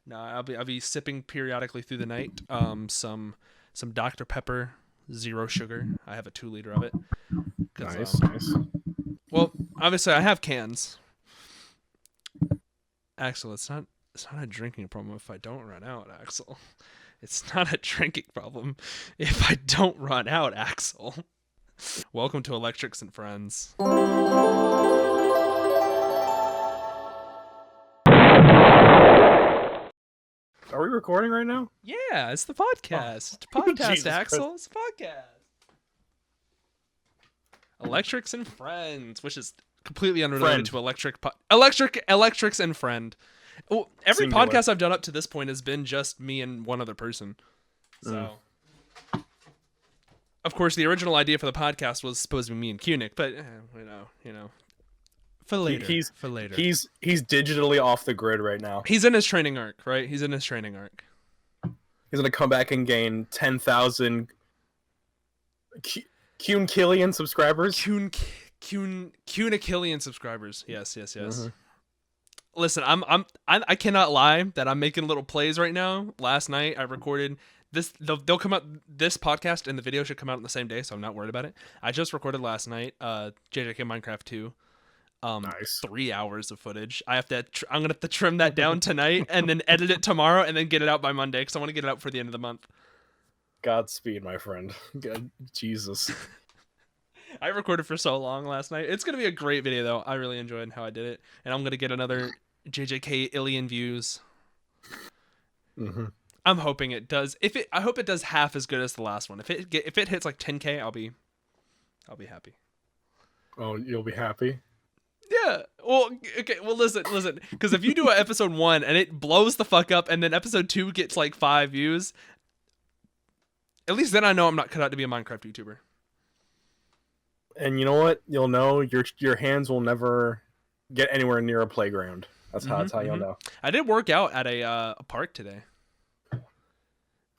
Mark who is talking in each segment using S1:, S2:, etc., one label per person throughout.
S1: No, I'll be sipping periodically through the night. Some Dr. Pepper, zero sugar. I have a 2 liter of it.
S2: Nice, nice.
S1: Well, obviously I have cans. Axel, it's not a drinking problem if I don't run out, Axel. It's not a drinking problem if I don't run out, Axel. Welcome to Electrix and Friends.
S2: Are we recording right now?
S1: Yeah, it's the podcast. It's a podcast,
S2: Jesus
S1: Axel. It's a podcast. Electrix and Friends, which is completely unrelated to Electrix and Friend. Well, every
S2: Singular.
S1: podcast I've done up to this point has been just me and one other person. So, of course, the original idea for the podcast was supposed to be me and Kunick, but you know, for later.
S2: He's digitally off the grid right now.
S1: He's in his training arc, right? He's in his training arc.
S2: He's gonna come back and gain 10,000 Killian subscribers.
S1: Kunikillian subscribers. Yes. Mm-hmm. Listen, I cannot lie that I'm making little plays right now. Last night I recorded this. They'll come out. This podcast and the video should come out on the same day, so I'm not worried about it. I just recorded last night. JJK Minecraft 2.
S2: Nice.
S1: 3 hours of footage. I'm gonna have to trim that down tonight and then edit it tomorrow and then get it out by Monday because I want to get it out for the end of the month.
S2: Godspeed, my friend. God, Jesus.
S1: I recorded for so long last night. It's gonna be a great video though. I really enjoyed how I did it, and I'm gonna get another JJK Illion views.
S2: Mm-hmm.
S1: I'm hoping it does. I hope it does half as good as the last one. If it hits like 10K, I'll be happy.
S2: Oh, you'll be happy?
S1: Yeah. Well, okay. Well, listen. Because if you do an episode 1 and it blows the fuck up, and then episode 2 gets like 5 views, at least then I know I'm not cut out to be a Minecraft YouTuber.
S2: And you know what? You'll know your hands will never get anywhere near a playground. That's how you'll know.
S1: I did work out at a park today.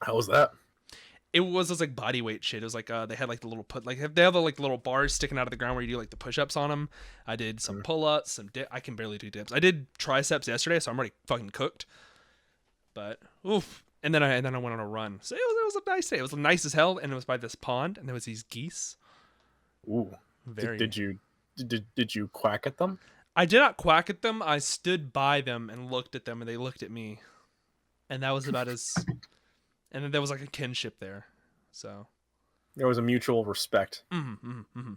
S2: How was that?
S1: It was like body weight shit. It was like they had like the little they have the like little bars sticking out of the ground where you do like the push-ups on them. I did some pull-ups, some I can barely do dips. I did triceps yesterday, so I'm already fucking cooked. But oof. And then I went on a run. So it was a nice day. It was nice as hell, and it was by this pond, and there was these geese.
S2: Ooh. Did you quack at them?
S1: I did not quack at them. I stood by them and looked at them, and they looked at me. And that was about as... And then there was like a kinship there. So...
S2: There was a mutual respect.
S1: Mm-hmm.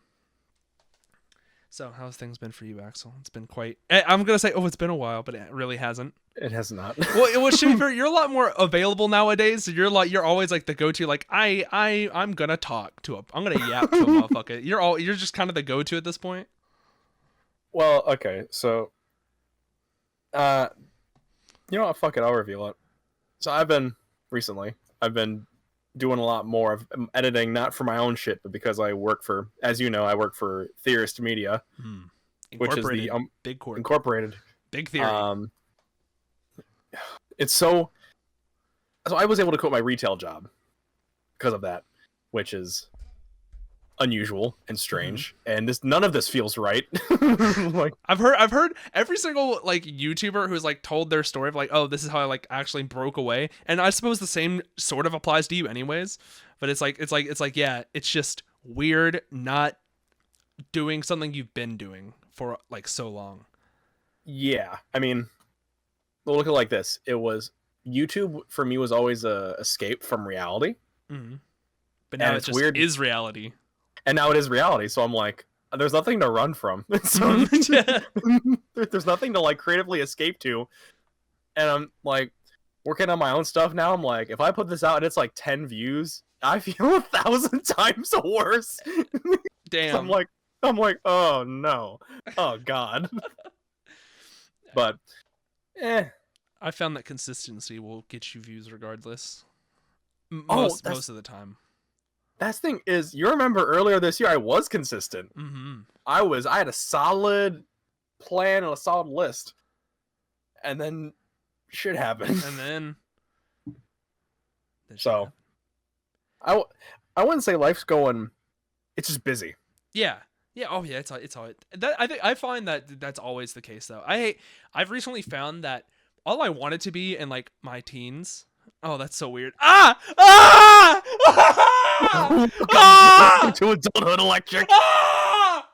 S1: So, how's things been for you, Axel? It's been quite... I'm going to say, it's been a while, but it really hasn't.
S2: It has not.
S1: Well, Schaefer, you're a lot more available nowadays. You're always like the go-to, like, I'm going to talk to I'm going to yap to a motherfucker. You're just kind of the go-to at this point.
S2: Well, okay, so... you know what? Fuck it, I'll reveal it. So I've been doing a lot more of editing, not for my own shit, but because I work for, as you know, I work for Theorist Media, which is the
S1: big corp.
S2: Incorporated.
S1: Big theory.
S2: It's so I was able to quit my retail job because of that, which is unusual and strange, and none of this feels right.
S1: Like I've heard every single like YouTuber who's like told their story of like, oh, this is how I like actually broke away, and I suppose the same sort of applies to you anyways, but it's like yeah, it's just weird not doing something you've been doing for like so long.
S2: Yeah, I mean, look at it like this. It was YouTube for me was always a escape from reality,
S1: but now it's just weird. Is reality.
S2: And now it is reality, so I'm like, there's nothing to run from. So there's nothing to like creatively escape to. And I'm like working on my own stuff now. I'm like, if I put this out and it's like 10 views, I feel 1,000 times worse.
S1: Damn.
S2: So I'm like, oh no, oh god. But,
S1: I found that consistency will get you views regardless.
S2: Most
S1: of the time.
S2: That thing is, you remember earlier this year, I was consistent. I had a solid plan and a solid list. And then shit happened.
S1: And then
S2: so, I wouldn't say life's going, it's just busy.
S1: Yeah. Yeah. Oh yeah. It's all. I find that that's always the case though. I've recently found that all I wanted to be in like my teens. Oh, that's so weird. Ah! Ah! Ah!
S2: To adulthood electric.
S1: Ah!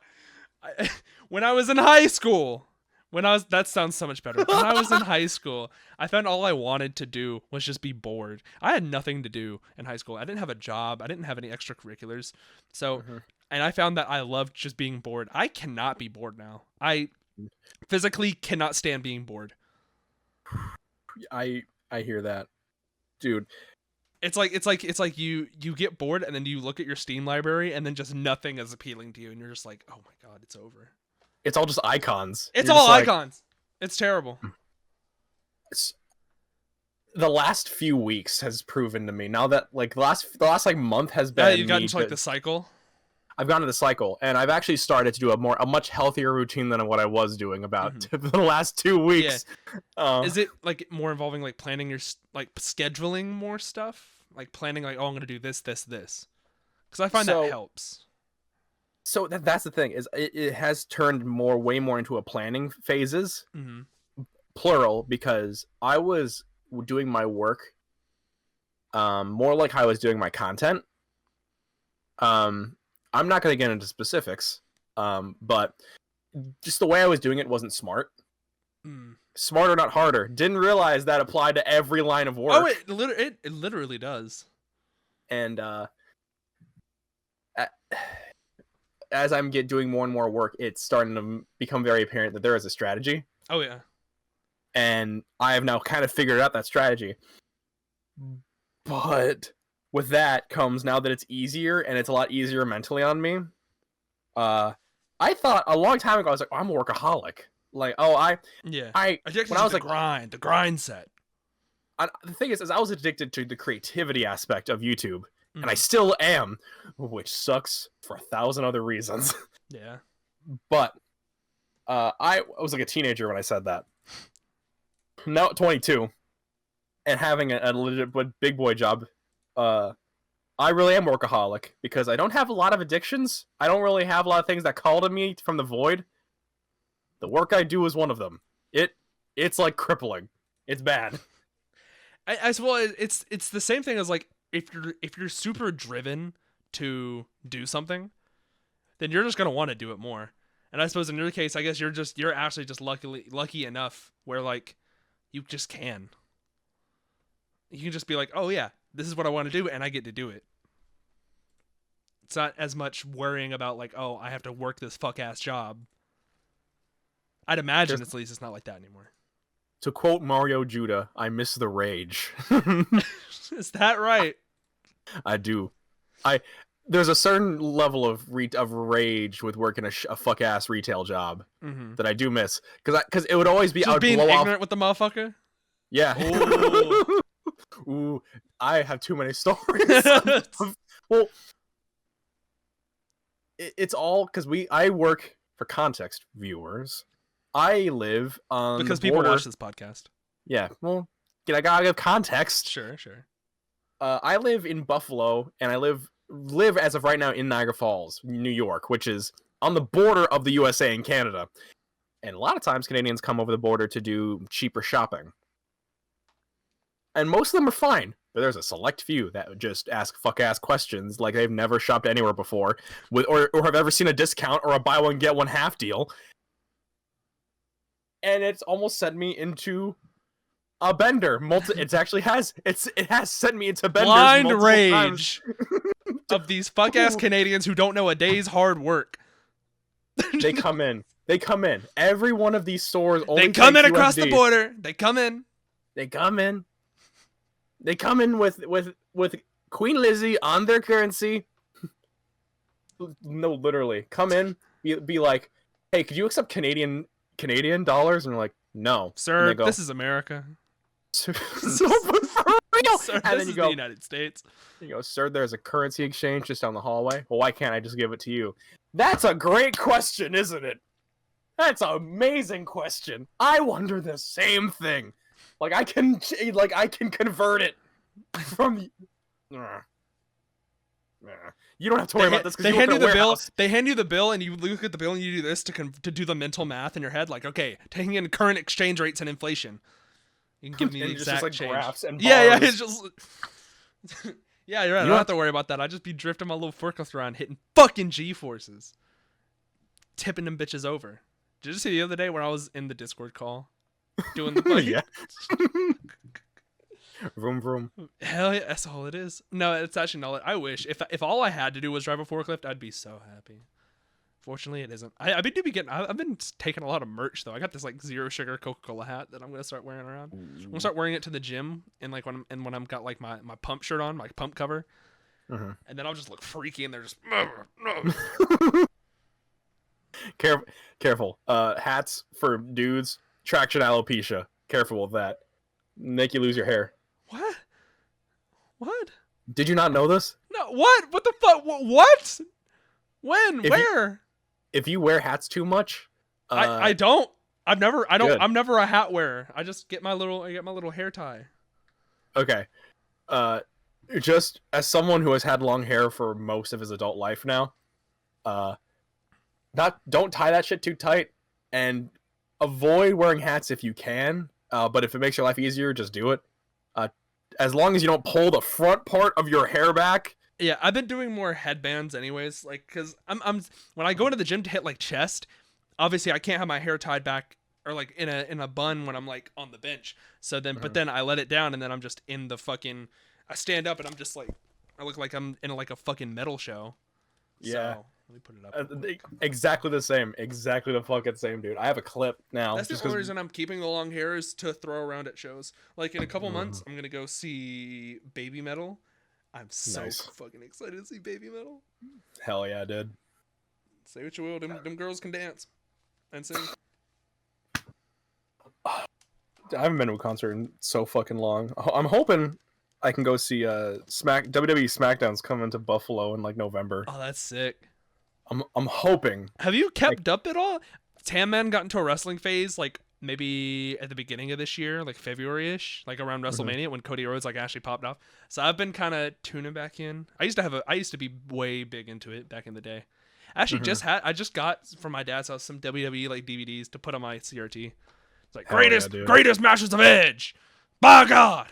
S1: When I was in high school, that sounds so much better. When I was in high school, I found all I wanted to do was just be bored. I had nothing to do in high school. I didn't have a job. I didn't have any extracurriculars. So, and I found that I loved just being bored. I cannot be bored now. I physically cannot stand being bored.
S2: I hear that, dude.
S1: It's like you get bored and then you look at your Steam library and then just nothing is appealing to you and you're just like, oh my god, it's over.
S2: It's all just icons.
S1: It's all icons. It's terrible.
S2: The last few weeks has proven to me now that like the last like month has been.
S1: Yeah, you've gotten into like the cycle.
S2: I've gone to the cycle, and I've actually started to do a much healthier routine than what I was doing about the last 2 weeks.
S1: Yeah. Is it like more involving like planning your like scheduling more stuff, like planning like, oh, I'm gonna do this, because I find that helps.
S2: So that's the thing is it has turned way more into a planning phases, plural, because I was doing my work more like I was doing my content. I'm not going to get into specifics, but just the way I was doing it wasn't smart. Smarter, not harder. Didn't realize that applied to every line of work.
S1: Oh, it literally does.
S2: And as I'm doing more and more work, it's starting to become very apparent that there is a strategy.
S1: Oh, yeah.
S2: And I have now kind of figured out that strategy. But with that comes now that it's easier, and it's a lot easier mentally on me. I thought a long time ago, I was like, oh, I'm a workaholic. Like, oh, when I was like,
S1: the grind set.
S2: The thing is I was addicted to the creativity aspect of YouTube, and I still am, which sucks for 1,000 other reasons.
S1: Yeah.
S2: But I was like a teenager when I said that. Now 22, and having a legit big boy job. I really am workaholic because I don't have a lot of addictions. I don't really have a lot of things that call to me from the void. The work I do is one of them. It's like crippling. It's bad.
S1: I suppose it's the same thing as like if you're super driven to do something, then you're just gonna want to do it more. And I suppose in your case, I guess you're actually just lucky enough where like you just can. You can just be like, oh yeah, this is what I want to do, and I get to do it. It's not as much worrying about like, oh, I have to work this fuck ass job. I'd imagine at least it's not like that anymore.
S2: To quote Mario Judah, I miss the rage.
S1: Is that right?
S2: I do. There's a certain level of rage with working a fuck ass retail job that I do miss because it would always be
S1: just being ignorant with the motherfucker.
S2: Yeah. Ooh, I have too many stories. Well, it's all because I work for context, viewers. I live on
S1: because
S2: the
S1: people
S2: border.
S1: watch this podcast.
S2: Yeah, well, I gotta give context.
S1: Sure.
S2: I live in Buffalo, and I live as of right now in Niagara Falls, New York, which is on the border of the USA and Canada. And a lot of times Canadians come over the border to do cheaper shopping. And most of them are fine, but there's a select few that would just ask fuck-ass questions like they've never shopped anywhere before, or have ever seen a discount or a buy one, get one half deal. And it's almost sent me into a bender. It has sent me into benders.
S1: Blind rage of these fuck-ass Canadians who don't know a day's hard work.
S2: They come in. Every one of these stores only
S1: They come in
S2: takes
S1: across
S2: USD.
S1: the border. They come in.
S2: They come in with Queen Lizzie on their currency. No, literally. Come in, be like, hey, could you accept Canadian dollars? And they're like, no.
S1: Sir,
S2: go,
S1: this is America.
S2: So for real?
S1: Sir,
S2: and
S1: this
S2: then
S1: is the United States.
S2: You go, sir, there's a currency exchange just down the hallway. Well, why can't I just give it to you? That's a great question, isn't it? That's an amazing question. I wonder the same thing. Like I can convert it from. You don't have to worry about this.
S1: They hand you the bill. They hand you the bill, and you look at the bill, and you do this to do the mental math in your head. Like, okay, taking in current exchange rates and inflation. You can give me the
S2: And
S1: exact
S2: just like
S1: change.
S2: graphs and
S1: Yeah,
S2: bars.
S1: it's just. Yeah, you're right. I
S2: You
S1: don't
S2: know
S1: have to worry about that. I just be drifting my little forklift around, hitting fucking G-forces, tipping them bitches over. Did you see the other day where I was in the Discord call, doing the fucking?
S2: Yeah. Vroom vroom.
S1: Hell yeah, that's all it is. No, it's actually not. I wish if all I had to do was drive a forklift, I'd be so happy. Fortunately, it isn't. I've been taking a lot of merch though. I got this like zero sugar Coca-Cola hat that I'm gonna start wearing around. I'm gonna start wearing it to the gym, and like when I'm got like my pump shirt on, my pump cover, and then I'll just look freaky, and they're just
S2: Careful. Hats for dudes. Traction alopecia. Careful with that. Make you lose your hair.
S1: What?
S2: Did you not know this?
S1: No, what? What the fuck? What? When? Where?
S2: If you wear hats too much,
S1: I don't. I'm never a hat wearer. I just get my little hair tie.
S2: Okay. Just as someone who has had long hair for most of his adult life now, don't tie that shit too tight, and avoid wearing hats if you can. But if it makes your life easier, just do it. As long as you don't pull the front part of your hair back.
S1: Yeah, I've been doing more headbands anyways, like because I'm when I go into the gym to hit like chest, obviously I can't have my hair tied back or like in a bun when I'm like on the bench. So then, but then I let it down and then I'm just in the fucking. I stand up and I'm just like, I look like I'm in like a fucking metal show.
S2: Yeah.
S1: So, let me put it up.
S2: Exactly the same. Exactly the fucking same, dude. I have a clip now.
S1: That's the only reason I'm keeping the long hair is to throw around at shows. Like in a couple months, I'm gonna go see Baby Metal. I'm so fucking excited to see Baby Metal.
S2: Hell yeah, dude.
S1: Say what you will, them girls can dance and sing.
S2: I haven't been to a concert in so fucking long. I'm hoping I can go see WWE SmackDown's coming to Buffalo in like November.
S1: Oh, that's sick.
S2: I'm hoping.
S1: Have you kept up at all? Tam Man got into a wrestling phase like maybe at the beginning of this year, like February-ish, like around WrestleMania when Cody Rhodes like actually popped off. So I've been kind of tuning back in. I used to be way big into it back in the day. Actually, I just got from my dad's house some WWE like DVDs to put on my CRT. It's like greatest matches of Edge. By God.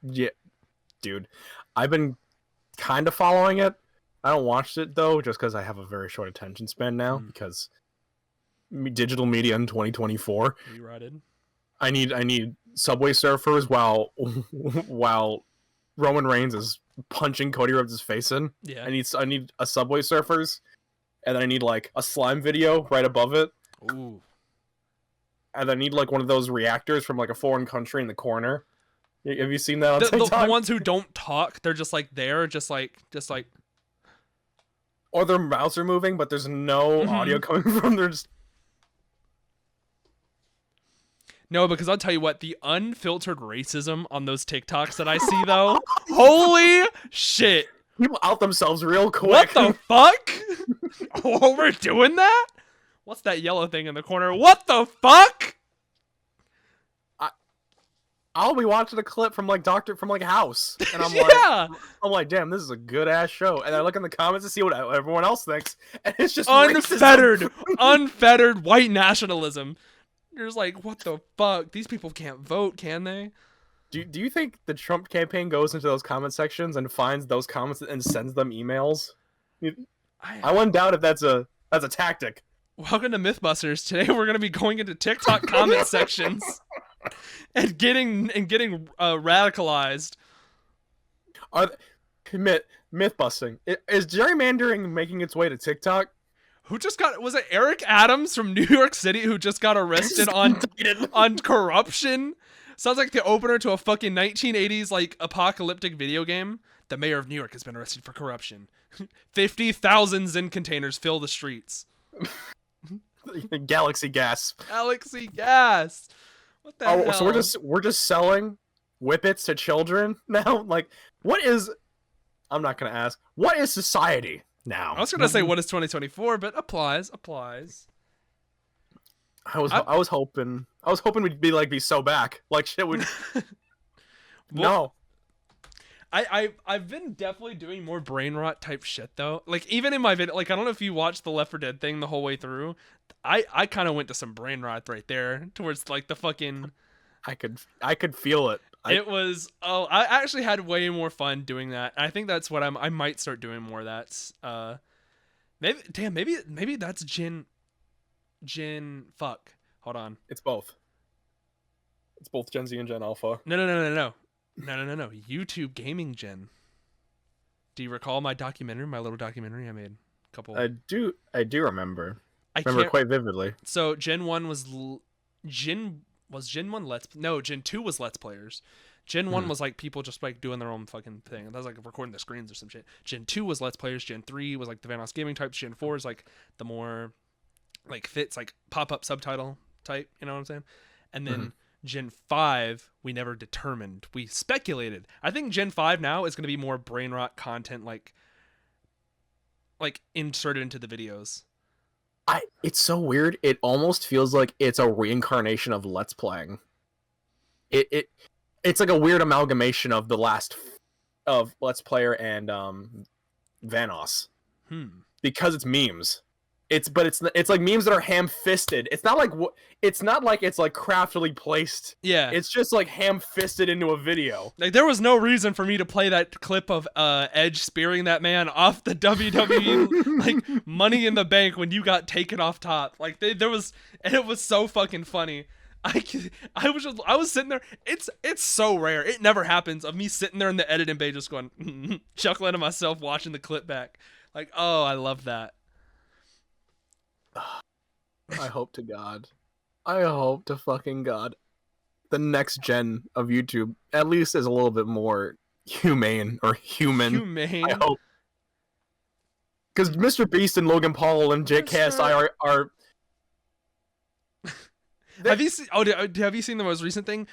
S2: Yeah, dude. I've been kind of following it. I don't watch it though, just because I have a very short attention span now. Because digital media in 2024.
S1: You rotted.
S2: I need Subway Surfers while Roman Reigns is punching Cody Rhodes' face in.
S1: Yeah.
S2: I need a Subway Surfers, and then I need like a slime video right above it.
S1: Ooh.
S2: And I need like one of those reactors from like a foreign country in the corner. Have you seen that on TikTok?
S1: The ones who don't talk, they're just like there, just like.
S2: Or their mouths are moving, but there's no audio coming from. They're just.
S1: No, because I'll tell you what, the unfiltered racism on those TikToks that I see though, holy shit!
S2: People out themselves real quick.
S1: What the fuck? Oh, we're doing that? What's that yellow thing in the corner? What the fuck?
S2: I'll be watching a clip from like House, and I'm like, damn, this is a good ass show. And I look in the comments to see what everyone else thinks, and it's just
S1: unfettered white nationalism. You're just like, what the fuck? These people can't vote, can they?
S2: Do you think the Trump campaign goes into those comment sections and finds those comments and sends them emails? I wouldn't doubt if that's a tactic.
S1: Welcome to Mythbusters. Today we're gonna be going into TikTok comment sections and getting radicalized.
S2: Myth busting. Is gerrymandering making its way to TikTok?
S1: Was it Eric Adams from New York City who just got arrested on corruption? Sounds like the opener to a fucking 1980s like apocalyptic video game. The mayor of New York has been arrested for corruption. 50,000 Zen containers fill the streets.
S2: Galaxy gas.
S1: Galaxy gas. What the hell?
S2: So we're just selling whippets to children now? Like, what is? I'm not gonna ask. What is society now?
S1: I was gonna say what is 2024, but applies.
S2: I was hoping we'd be so back. Like shit would. No.
S1: I've been definitely doing more brain rot type shit though. Like even in my video, like I don't know if you watched the Left 4 Dead thing the whole way through. I kind of went to some brain rot right there towards like the fucking
S2: I could feel it.
S1: It was I actually had way more fun doing that. I think that's what I might start doing more of that. Maybe that's Gen fuck. Hold on.
S2: It's both. It's both Gen Z and Gen Alpha.
S1: No. YouTube gaming Gen. Do you recall my little documentary I made a couple?
S2: I do remember. I remember quite vividly.
S1: So Gen 1 was Gen 1 Gen 2 was Let's Players. Gen 1 was like people just like doing their own fucking thing. That was like recording the screens or some shit. Gen 2 was Let's Players. Gen 3 was like the Vanos gaming types. Gen 4 is like the more like fits like pop-up subtitle type, you know what I'm saying? And then Gen 5 we never determined. We speculated. I think Gen 5 now is going to be more brain rot content like inserted into the videos.
S2: It's so weird. It almost feels like it's a reincarnation of Let's Playing. It's like a weird amalgamation of the last of Let's Player and Vanos. Because it's memes. It's like memes that are ham-fisted. It's not like it's like craftily placed.
S1: Yeah.
S2: It's just like ham-fisted into a video.
S1: Like there was no reason for me to play that clip of Edge spearing that man off the WWE like Money in the Bank when you got taken off top. Like and it was so fucking funny. I was sitting there. It's so rare. It never happens of me sitting there in the editing bay just going chuckling to myself watching the clip back. Like, oh, I love that.
S2: I hope to God. I hope to fucking God. The next gen of YouTube at least is a little bit more humane or human.
S1: Humane.
S2: I hope. Because Mr. Beast and Logan Paul and JKSI are
S1: have you seen? Have you seen the most recent thing?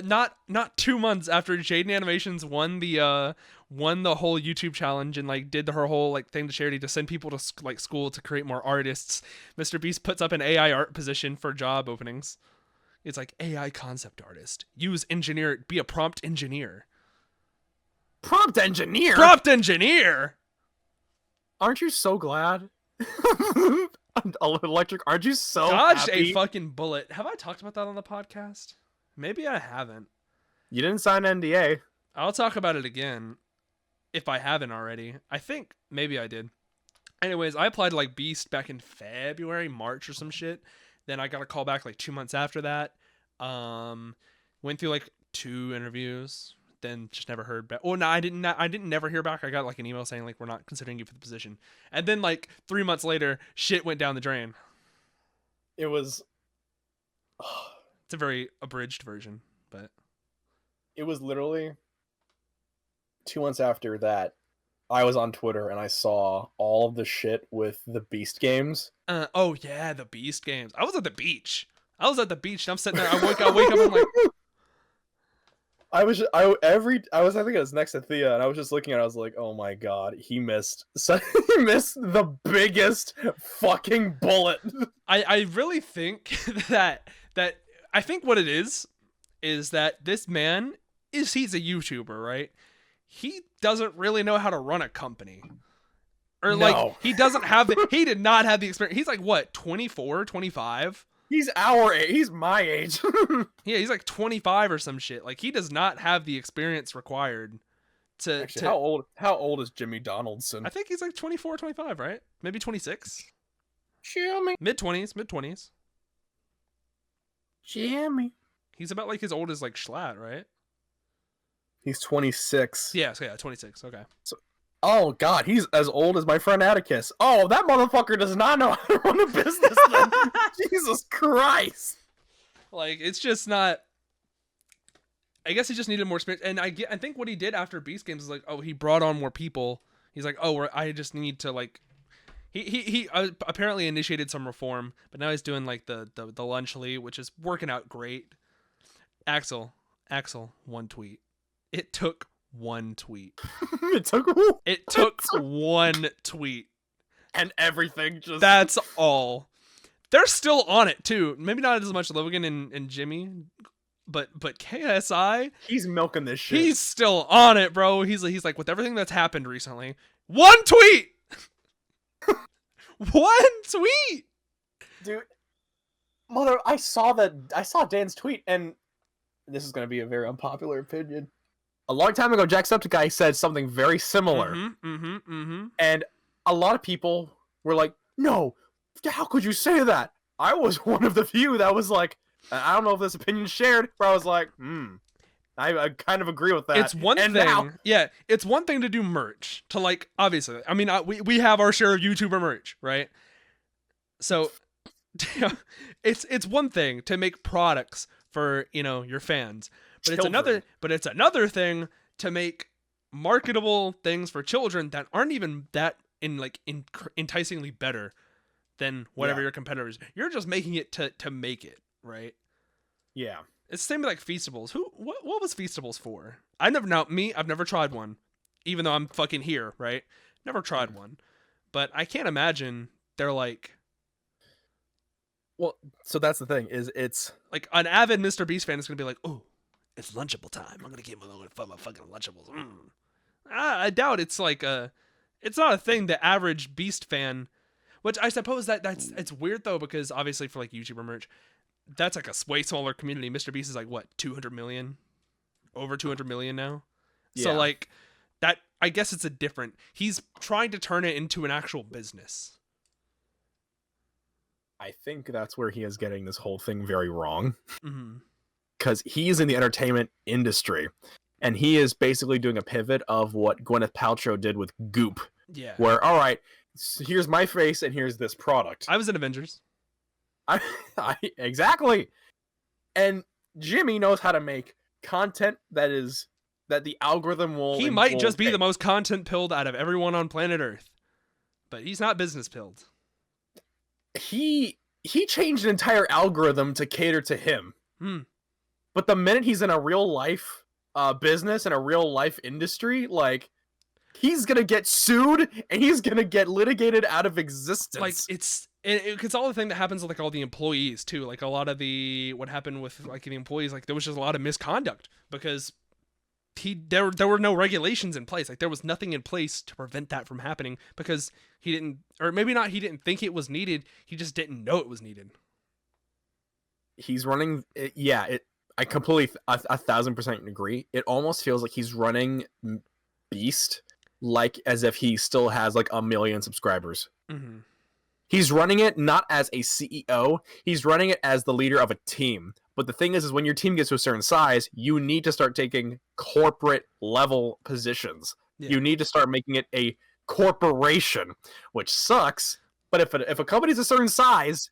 S1: Not 2 months after Jaden Animations won the whole YouTube challenge and like did her whole like thing to charity to send people to like school to create more artists. Mr. Beast puts up an AI art position for job openings. It's like AI concept artist. Use engineer. Be a prompt engineer.
S2: Prompt engineer.
S1: Prompt engineer.
S2: Aren't you so glad? Electric, aren't you so
S1: dodged
S2: happy?
S1: A fucking bullet. Have I talked about that on the podcast? Maybe I haven't.
S2: You didn't sign an NDA.
S1: I'll talk about it again if I haven't already. I think maybe I did. Anyways, I applied to like Beast back in February, March or some shit. Then I got a call back like 2 months after that. Went through like 2 interviews. Then just never heard back. Oh no, I didn't never hear back. I got like an email saying like we're not considering you for the position. And then like 3 months later, shit went down the drain.
S2: It was
S1: it's a very abridged version, but
S2: it was literally 2 months after that. I was on Twitter and I saw all of the shit with the Beast games.
S1: Oh yeah, the Beast games. I was at the beach. And I'm sitting there. I wake up and I'm like.
S2: I think it was next to Thea, and I was just looking at it, I was like, oh my god, he missed the biggest fucking bullet.
S1: I really think that I think what it is that this man he's a YouTuber, right? He doesn't really know how to run a company. Or like he did not have the experience. He's like what, 24, 25?
S2: He's our age. He's my age.
S1: Yeah, he's like 25 or some shit. Like he does not have the experience required to.
S2: Actually, how old is Jimmy Donaldson?
S1: I think he's like 24, 25, right? Maybe 26.
S2: Jimmy.
S1: Mid-20s.
S2: Jimmy.
S1: He's about like as old as like Schlatt, right?
S2: He's 26.
S1: Yeah, so yeah, 26. Okay.
S2: So, oh god, he's as old as my friend Atticus. Oh, that motherfucker does not know how to run a business then. Jesus Christ.
S1: Like, it's just not. I guess he just needed more experience. And I think what he did after Beast Games is like, oh, he brought on more people. He's like, oh, I just need to like. He apparently initiated some reform, but now he's doing like the lunchly, which is working out great. Axel, one tweet. It took one tweet. It took one tweet.
S2: And everything just.
S1: That's all. They're still on it too. Maybe not as much Logan and Jimmy, but KSI.
S2: He's milking this shit.
S1: He's still on it, bro. He's like with everything that's happened recently. One tweet. One tweet.
S2: Dude. I saw Dan's tweet and this is going to be a very unpopular opinion. A long time ago, Jacksepticeye said something very similar. And a lot of people were like, no, how could you say that? I was one of the few that was like, I don't know if this opinion's shared, but I was like, I kind of agree with that.
S1: It's one thing, yeah, it's one thing to do merch, to like, obviously, I mean, we have our share of YouTuber merch, right? So, it's one thing to make products for, you know, your fans, but it's another thing to make marketable things for children that aren't even that enticingly better than whatever your competitors. You're just making it to make it, right?
S2: Yeah.
S1: It's the same with like Feastables. What was Feastables for? I've never tried one, even though I'm fucking here, right? Never tried one, but I can't imagine they're like.
S2: Well, so that's the thing, is it's
S1: like an avid Mr. Beast fan is gonna be like, oh, it's Lunchable time. I'm gonna find my fucking Lunchables. I doubt it's like it's not a thing the average Beast fan, which I suppose it's weird though, because obviously for like YouTuber merch, that's like a way smaller community. Mr. Beast is like what, 200 million, over 200 million now. Yeah. So like that, I guess it's he's trying to turn it into an actual business.
S2: I think that's where he is getting this whole thing very wrong. Because he's in the entertainment industry, and he is basically doing a pivot of what Gwyneth Paltrow did with Goop.
S1: Yeah.
S2: Where, all right, here's my face, and here's this product.
S1: I was in Avengers.
S2: Exactly. And Jimmy knows how to make content that the algorithm will.
S1: He might just be the most content pilled out of everyone on planet Earth, but he's not business pilled.
S2: He changed an entire algorithm to cater to him. But the minute he's in a real life business and a real life industry, like, he's gonna get sued and he's gonna get litigated out of existence.
S1: Like, it's all the thing that happens with like all the employees too. Like a lot of what happened with like the employees, like there was just a lot of misconduct because there were no regulations in place. Like there was nothing in place to prevent that from happening because he didn't think it was needed. He just didn't know it was needed.
S2: He's running. I completely 1,000% agree. It almost feels like he's running Beast like as if he still has like 1 million subscribers. He's running it not as a CEO. He's running it as the leader of a team. But the thing is when your team gets to a certain size, you need to start taking corporate level positions. Yeah. You need to start making it a corporation, which sucks. But if a company's a certain size,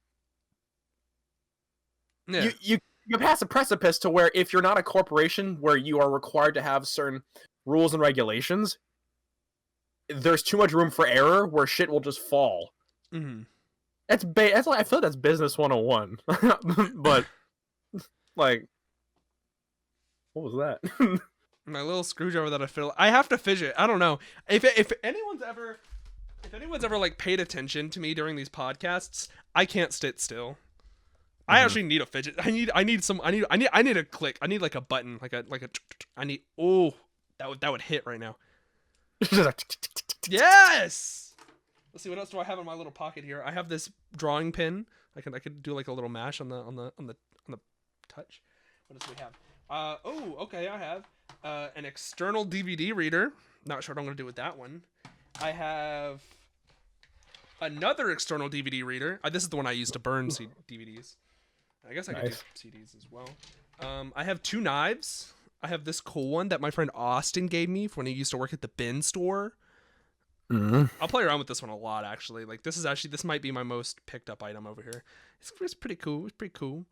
S2: you pass a precipice to where if you're not a corporation where you are required to have certain rules and regulations, there's too much room for error where shit will just fall. That's like, I feel like that's business 101. But like, what was that?
S1: My little screwdriver that I have to fidget. I don't know if anyone's ever like paid attention to me during these podcasts. I can't sit still. I actually need a fidget. I need a click. I need like a button, that would hit right now. Yes. Let's see, what else do I have in my little pocket here? I have this drawing pin. I could do like a little mash on the touch. What else do we have? Okay, I have an external DVD reader. Not sure what I'm gonna do with that one. I have another external DVD reader. This is the one I use to burn DVDs. I guess I could do CDs as well. I have 2 knives. I have this cool one that my friend Austin gave me when he used to work at the bin store. I'll play around with this one a lot, actually. Like this might be my most picked up item over here. It's pretty cool. It's pretty cool.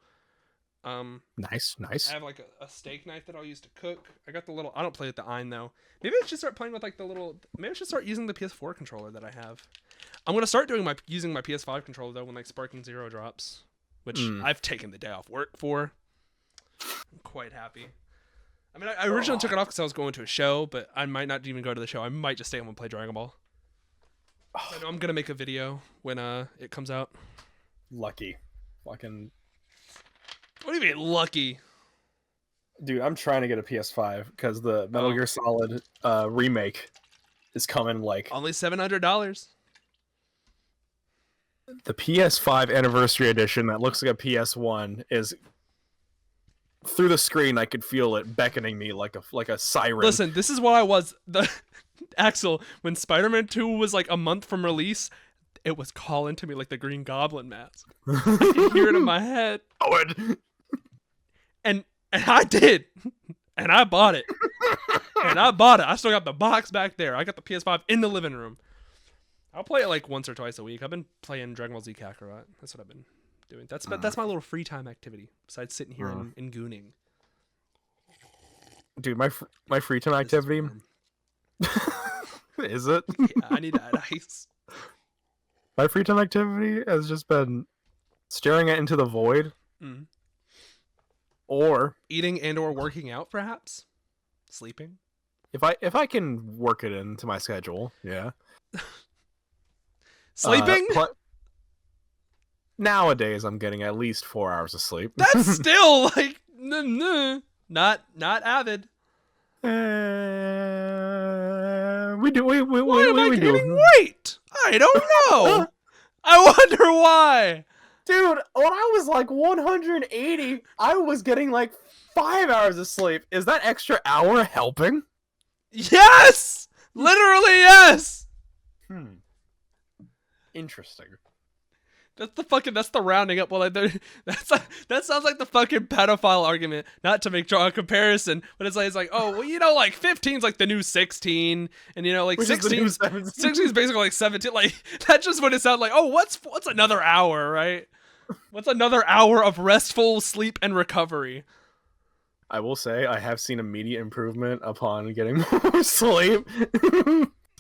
S2: Nice.
S1: I have like a steak knife that I'll use to cook. I got the little. I don't play with the Ein though. Maybe I should start playing with like the little. Maybe I should start using the PS4 controller that I have. I'm gonna start using my PS5 controller though when like Sparking Zero drops, which I've taken the day off work for. I'm quite happy. I mean, I originally took it off because I was going to a show, but I might not even go to the show. I might just stay home and play Dragon Ball. I know I'm gonna make a video when it comes out.
S2: Lucky, fucking.
S1: What do you mean lucky?
S2: Dude, I'm trying to get a PS5 because the Metal Gear Solid remake is coming like
S1: only $700.
S2: The PS5 Anniversary Edition that looks like a PS1 is through the screen, I could feel it beckoning me like a siren.
S1: Listen, this is what I was. Axel, when Spider-Man 2 was like a month from release, it was calling to me like the Green Goblin mask. I could hear it in my head. And I did. And I bought it. I still got the box back there. I got the PS5 in the living room. I'll play it like once or twice a week. I've been playing Dragon Ball Z Kakarot. That's what I've been doing. That's my little free time activity besides sitting here and gooning.
S2: Dude, my free time activity is it?
S1: Yeah, I need that ice.
S2: My free time activity has just been staring into the void, or
S1: eating and or working out, perhaps sleeping.
S2: If I can work it into my schedule, yeah.
S1: Sleeping.
S2: Nowadays, I'm getting at least 4 hours of sleep.
S1: That's still like not avid. Why am I gaining weight? I don't know. I wonder why.
S2: Dude, when I was like 180, I was getting like 5 hours of sleep. Is that extra hour helping?
S1: Yes! Literally, yes!
S2: Interesting.
S1: That's the rounding up. Well, that sounds like the fucking pedophile argument. Not to draw a comparison, but it's like, oh, well, you know, like 15's like the new 16, and you know, like 16's basically like 17. Like that's just what it sounds like. Oh, what's another hour, right? What's another hour of restful sleep and recovery?
S2: I will say I have seen immediate improvement upon getting more sleep.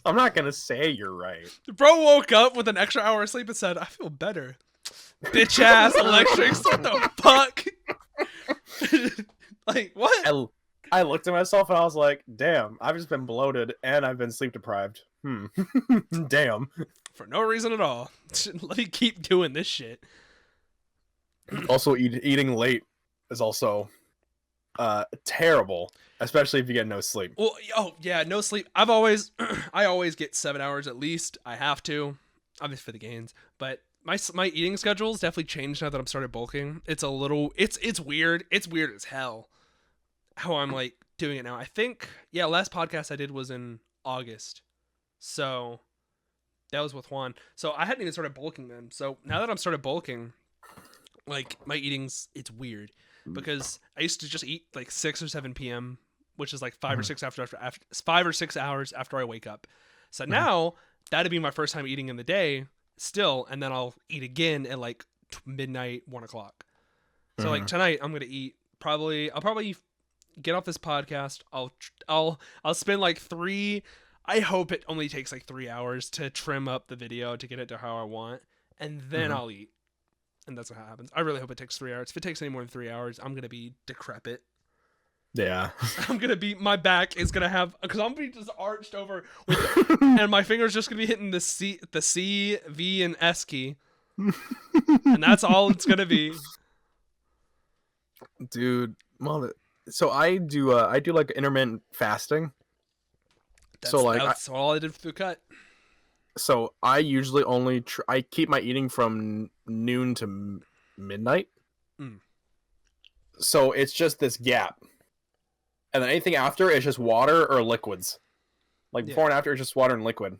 S2: I'm not gonna say you're right.
S1: The bro woke up with an extra hour of sleep and said, I feel better. Bitch ass electrix, what the fuck? Like, what?
S2: I looked at myself and I was like, damn, I've just been bloated and I've been sleep deprived. Damn.
S1: For no reason at all. Let me keep doing this shit.
S2: Also, eating late is also terrible, especially if you get no sleep.
S1: Well, oh yeah, no sleep. I always get 7 hours at least. I have to, obviously for the gains. But my eating schedule's definitely changed now that I'm started bulking. It's weird. It's weird as hell how I'm like doing it now. I think last podcast I did was in August, so that was with Juan. So I hadn't even started bulking then. So now that I'm started bulking, like my eating's it's weird. Because I used to just eat like 6 or 7 p.m., which is like 5 or 6 after 5 or 6 hours after I wake up. So now that'd be my first time eating in the day still, and then I'll eat again at like midnight, 1 o'clock. So like tonight I'm gonna eat. I'll probably get off this podcast. I'll spend like 3. I hope it only takes like 3 hours to trim up the video to get it to how I want, and then I'll eat. And that's what happens. I really hope it takes 3 hours. If it takes any more than 3 hours, I'm going to be decrepit.
S2: Yeah.
S1: I'm going to be, my back is going to have, because I'm going to be just arched over, and my finger's just going to be hitting the C, V, and S key. And that's all it's going to be.
S2: Dude, so I do like intermittent fasting. That's
S1: all I did for the cut.
S2: So I usually only I keep my eating from noon to midnight. So it's just this gap. And then anything after is just water or liquids. Like before and after is just water and liquid.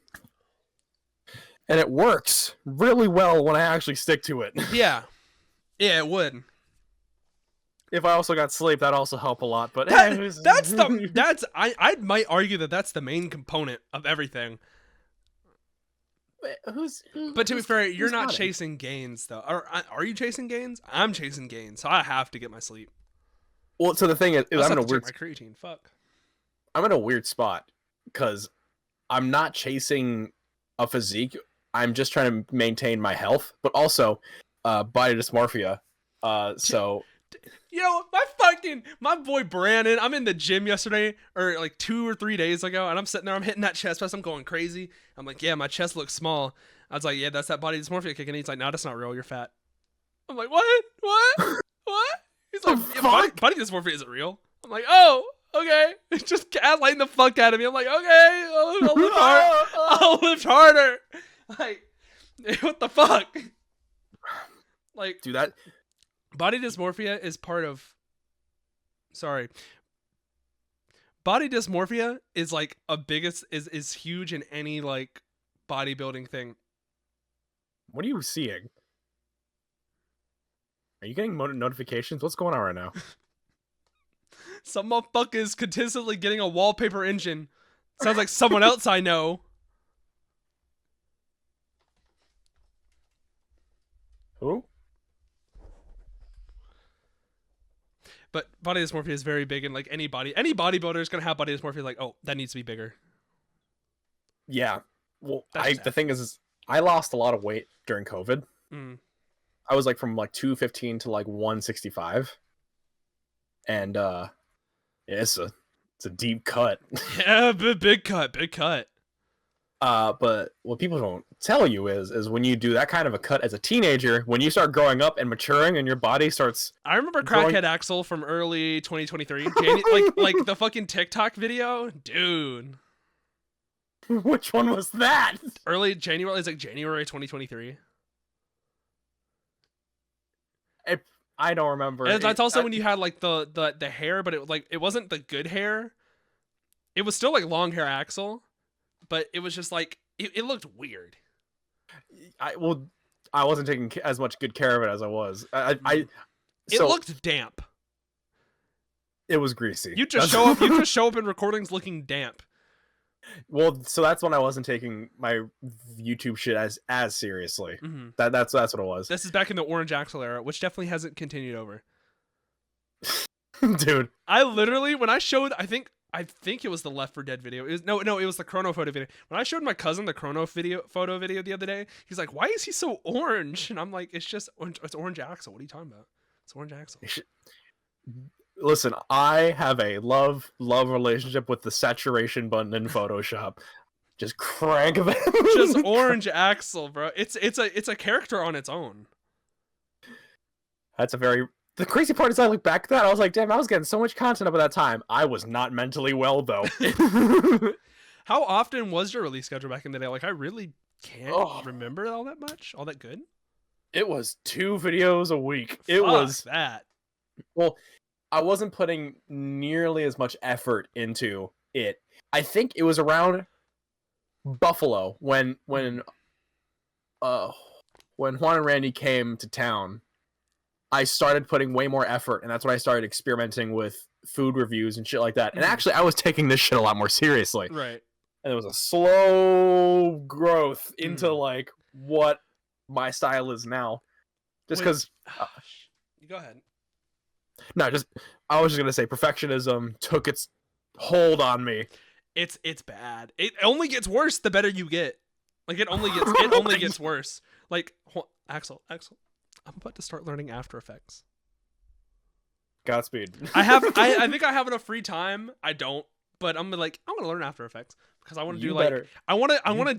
S2: And it works really well when I actually stick to it.
S1: Yeah. Yeah, it would.
S2: If I also got sleep, that'd also help a lot. But
S1: I might argue that that's the main component of everything. But to be fair, you're not chasing gains though. Are you chasing gains? I'm chasing gains, so I have to get my sleep.
S2: Well, so the thing is I'm in a weird.
S1: My creatine. Fuck.
S2: I'm in a weird spot because I'm not chasing a physique. I'm just trying to maintain my health, but also body dysmorphia. So.
S1: You know, my boy Brandon, I'm in the gym yesterday, or like 2 or 3 days ago, and I'm sitting there, I'm hitting that chest press, I'm going crazy. I'm like, yeah, my chest looks small. I was like, yeah, that's that body dysmorphia kicking. He's like, no, that's not real, you're fat. I'm like, what? He's like, yeah, body dysmorphia isn't real. I'm like, oh, okay. Just gaslighting the fuck out of me. I'm like, okay, I'll lift harder. I'll lift harder. Like, what the fuck? Like,
S2: do that.
S1: Body dysmorphia is part of sorry. Body dysmorphia is like is huge in any like bodybuilding thing.
S2: What are you seeing? Are you getting notifications? What's going on right now?
S1: Some motherfucker is continuously getting a wallpaper engine. Sounds like someone else I know.
S2: Who?
S1: But body dysmorphia is very big in like any bodybuilder is gonna have body dysmorphia. Like, oh, that needs to be bigger.
S2: Yeah. Well,
S1: That's
S2: the thing is, I lost a lot of weight during COVID.
S1: Mm.
S2: I was like from like 215 to like 165, and it's a deep cut.
S1: Yeah, big cut.
S2: But what people don't tell you is when you do that kind of a cut as a teenager, when you start growing up and maturing, and your body starts.
S1: I remember Crackhead Axel from early 2023, like the fucking TikTok video, dude.
S2: Which one was that?
S1: Early January, it's like January 2023.
S2: I don't remember.
S1: And that's also when you had like the hair, but it wasn't the good hair. It was still like long hair Axel, but it was just like it looked weird.
S2: I wasn't taking as much good care of it as I was.
S1: It looked damp.
S2: It was greasy.
S1: You just show up in recordings looking damp.
S2: Well, so that's when I wasn't taking my YouTube shit as seriously.
S1: Mm-hmm.
S2: That's what it was.
S1: This is back in the Orange Axel era, which definitely hasn't continued over.
S2: Dude,
S1: I literally when I showed, I think it was the Left 4 Dead video. It was the Chrono photo video. When I showed my cousin the Chrono photo video the other day, he's like, "Why is he so orange?" And I'm like, "It's just it's Orange Axel. What are you talking about? It's Orange Axel."
S2: Listen, I have a love relationship with the saturation button in Photoshop. Just crank them.
S1: Just Orange Axel, bro. It's a character on its own.
S2: That's the crazy part is I look back at that, I was like, damn, I was getting so much content up at that time. I was not mentally well though.
S1: How often was your release schedule back in the day? Like I really can't remember all that much. All that good?
S2: It was 2 videos a week.
S1: Fuck was that.
S2: Well, I wasn't putting nearly as much effort into it. I think it was around Buffalo when Juan and Randy came to town. I started putting way more effort, and that's when I started experimenting with food reviews and shit like that. And actually, I was taking this shit a lot more seriously.
S1: Right.
S2: And it was a slow growth into like what my style is now. Just because.
S1: You go ahead.
S2: No, I was just gonna say perfectionism took its hold on me.
S1: It's bad. It only gets worse the better you get. Like it only gets worse. Like Axel, I'm about to start learning After Effects.
S2: Godspeed.
S1: I think I have enough free time. I don't, but I'm gonna learn After Effects because I want to do like I want to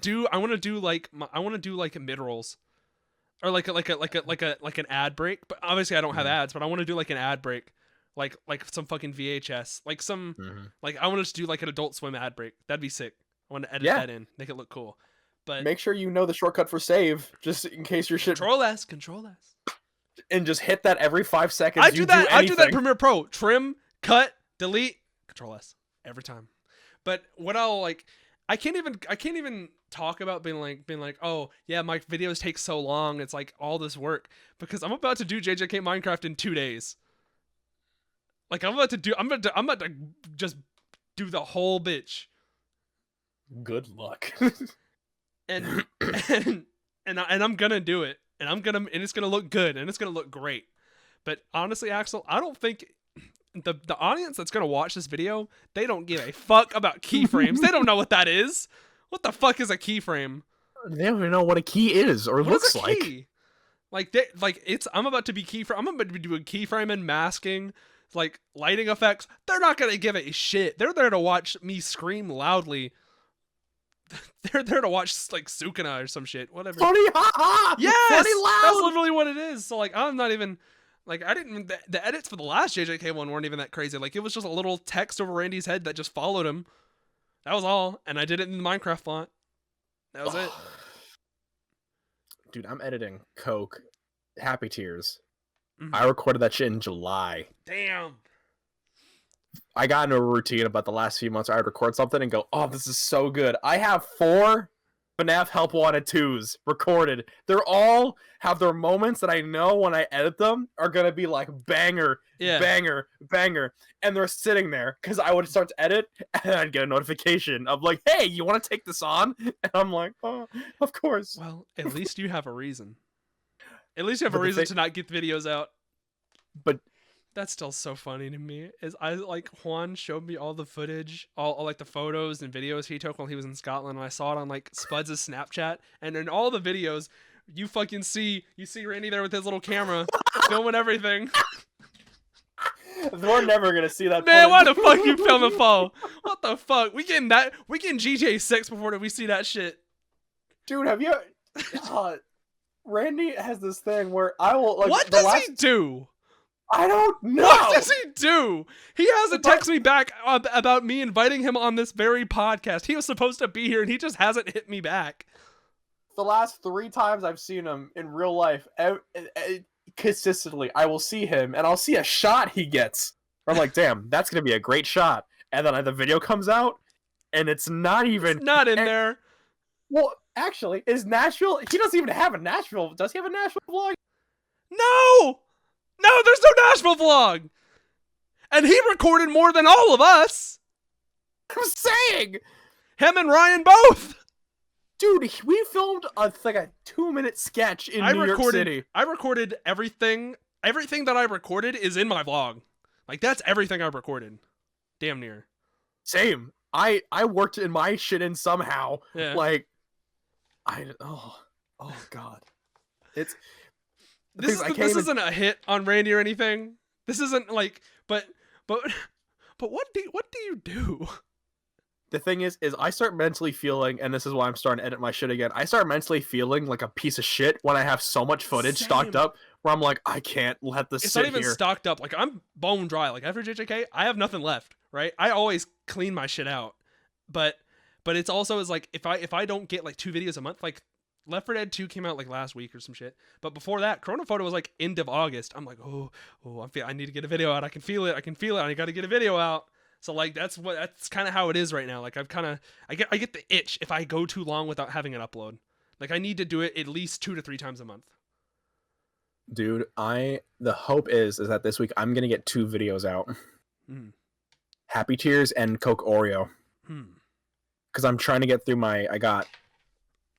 S1: do like mid rolls. Or like an ad break, but obviously I don't have ads. But I want to do like an ad break, like some fucking VHS, like some like I want to just do like an Adult Swim ad break. That'd be sick. I want to edit that in, make it look cool. But
S2: make sure you know the shortcut for save, just in case your shit.
S1: Control S,
S2: and just hit that every 5 seconds.
S1: I do that in Premiere Pro. Trim, cut, delete, Control S every time. But what I can't even talk about being like, oh yeah, my videos take so long. It's like all this work because I'm about to do JJK Minecraft in 2 days. Like I'm about to just do the whole bitch.
S2: Good luck.
S1: and I'm gonna do it, and it's gonna look good, and it's gonna look great. But honestly, Axel, I don't think the audience that's gonna watch this video, they don't give a fuck about keyframes. They don't know what that is. What the fuck is a keyframe?
S2: They don't even know what a key is or looks like.
S1: Key? I'm about to be doing keyframe and masking, like lighting effects. They're not gonna give a shit. They're there to watch me scream loudly. They're there to watch like Sukuna or some shit. Whatever.
S2: Funny, ha!
S1: Yes,
S2: funny loud.
S1: That's literally what it is. So like, I'm not even. Like, I didn't. The edits for the last JJK one weren't even that crazy. Like, it was just a little text over Randy's head that just followed him. That was all. And I did it in the Minecraft font. That was it.
S2: Dude, I'm editing Coke. Happy Tears. I recorded that shit in July.
S1: Damn.
S2: I got into a routine about the last few months where I'd record something and go, oh, this is so good. I have 4 FNAF Help Wanted 2s recorded. They're all have their moments that I know when I edit them are going to be like banger, banger, banger. And they're sitting there because I would start to edit and I'd get a notification of like, hey, you want to take this on? And I'm like, oh, of course.
S1: Well, at least you have a reason. At least you have a reason to not get the videos out.
S2: But
S1: that's still so funny to me. Is I like Juan showed me all the footage, all like the photos and videos he took while he was in Scotland, and I saw it on like Spuds' Snapchat, and in all the videos, you see Randy there with his little camera filming everything.
S2: We're never gonna see that.
S1: Man, why the fuck you film a phone? What the fuck? We getting GTA 6 before we see that shit.
S2: Dude, have you? Randy has this thing where I will like.
S1: What does he do?
S2: I don't know.
S1: What does he do? He hasn't texted me back about me inviting him on this very podcast. He was supposed to be here, and he just hasn't hit me back.
S2: The last 3 times I've seen him in real life, consistently, I will see him, and I'll see a shot he gets. I'm like, damn, that's going to be a great shot. And then the video comes out, and it's not even...
S1: It's not in there.
S2: Well, actually, is Nashville... He doesn't even have a Nashville... Does he have a Nashville vlog?
S1: No! No, there's no Nashville vlog! And he recorded more than all of us!
S2: I'm saying!
S1: Him and Ryan both!
S2: Dude, we filmed a 2-minute sketch in New York City.
S1: I recorded everything. Everything that I recorded is in my vlog. Like, that's everything I recorded. Damn near.
S2: Same. I worked in my shit in somehow.
S1: Yeah.
S2: Like, oh God. It's...
S1: This isn't a hit on Randy or anything. This isn't like, but what do you do?
S2: The thing is I start mentally feeling, and this is why I'm starting to edit my shit again. I start mentally feeling like a piece of shit when I have so much footage stocked up where I'm like, I can't let this sit here.
S1: It's not even stocked up. Like, I'm bone dry. Like, after JJK, I have nothing left, right? I always clean my shit out. But it's also is like, if I don't get like 2 videos a month, like, Left 4 Dead 2 came out like last week or some shit. But before that, Corona Photo was like end of August. I'm like, I need to get a video out. I can feel it. I got to get a video out. So like that's kind of how it is right now. Like I get the itch if I go too long without having an upload. Like I need to do it at least 2 to 3 times a month.
S2: Dude, the hope is that this week I'm gonna get 2 videos out. Happy Tears and Coke Oreo. Because I'm trying to get through I got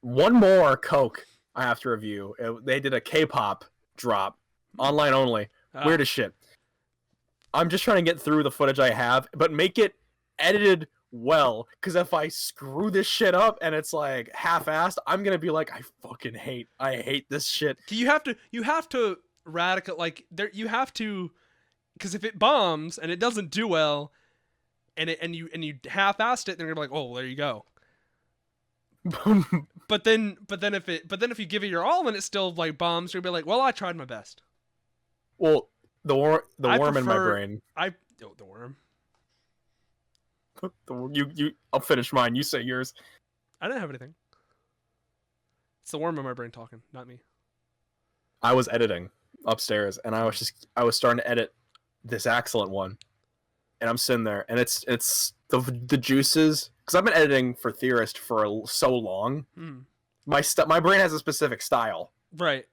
S2: 1 more Coke I have to review. They did a K-pop drop, online only. Weird as shit. I'm just trying to get through the footage I have, but make it edited well. Because if I screw this shit up and it's like half-assed, I'm gonna be like, I hate this shit.
S1: You have to radical like there. You have to, because if it bombs and it doesn't do well, and you half-assed it, then you're gonna be like, oh, there you go. but then if you give it your all and it still like bombs, you'll be like, well, I tried my best.
S2: Well, the worm in my brain.
S1: The worm.
S2: I'll finish mine. You say yours.
S1: I didn't have anything. It's the worm in my brain talking, not me.
S2: I was editing upstairs, and I was starting to edit this Axellent one, and I'm sitting there, and it's the juices. Because I've been editing for Theorist for so long, my brain has a specific style.
S1: Right.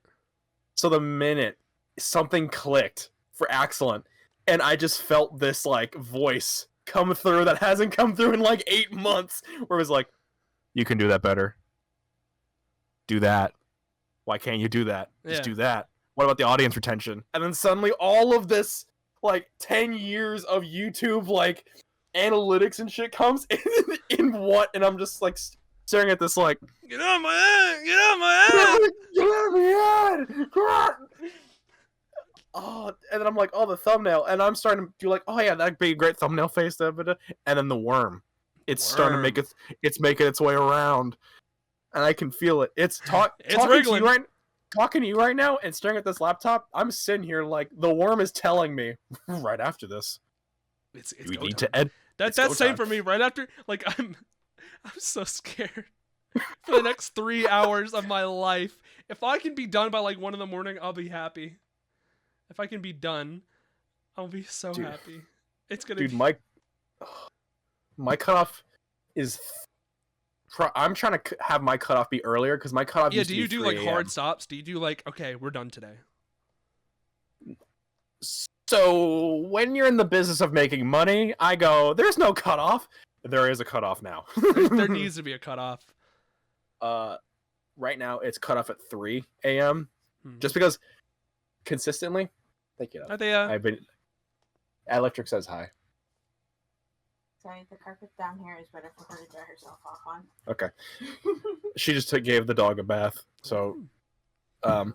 S2: So the minute something clicked for Axellent, and I just felt this like voice come through that hasn't come through in like 8 months, where it was like, you can do that better. Do that. Why can't you do that? Just do that. What about the audience retention? And then suddenly all of this like 10 years of YouTube like analytics and shit comes in what, and I'm just like staring at this like,
S1: get on my head, get on my head,
S2: get on my head, God. Oh, and then I'm like, oh, the thumbnail, and I'm starting to do like, oh yeah, that'd be a great thumbnail face, and then the worm, starting to make it's making its way around, and I can feel it. It's wriggling. Talking to you right now and staring at this laptop, I'm sitting here like the worm is telling me right after this.
S1: It's
S2: you need to edit.
S1: That's same for me. Right after, like I'm so scared for the next 3 hours of my life. If I can be done by like 1 a.m, I'll be happy. If I can be done, I'll be so happy. It's gonna
S2: dude,
S1: be...
S2: my cutoff is. I'm trying to have my cutoff be earlier because my cutoff.
S1: Yeah,
S2: used
S1: do
S2: to
S1: you
S2: be
S1: do
S2: 3
S1: like hard stops? Do you do like, okay, we're done today?
S2: So when you're in the business of making money, I go, there's no cutoff. There is a cutoff now.
S1: There needs to be a cutoff.
S2: Right now it's cut off at 3 a.m.
S1: Hmm.
S2: Just because consistently. Thank you.
S1: Are they?
S2: I've been. Electric says hi.
S3: Sorry, the carpet down here is better for her to dry herself off on.
S2: Okay. She just gave the dog a bath. So, the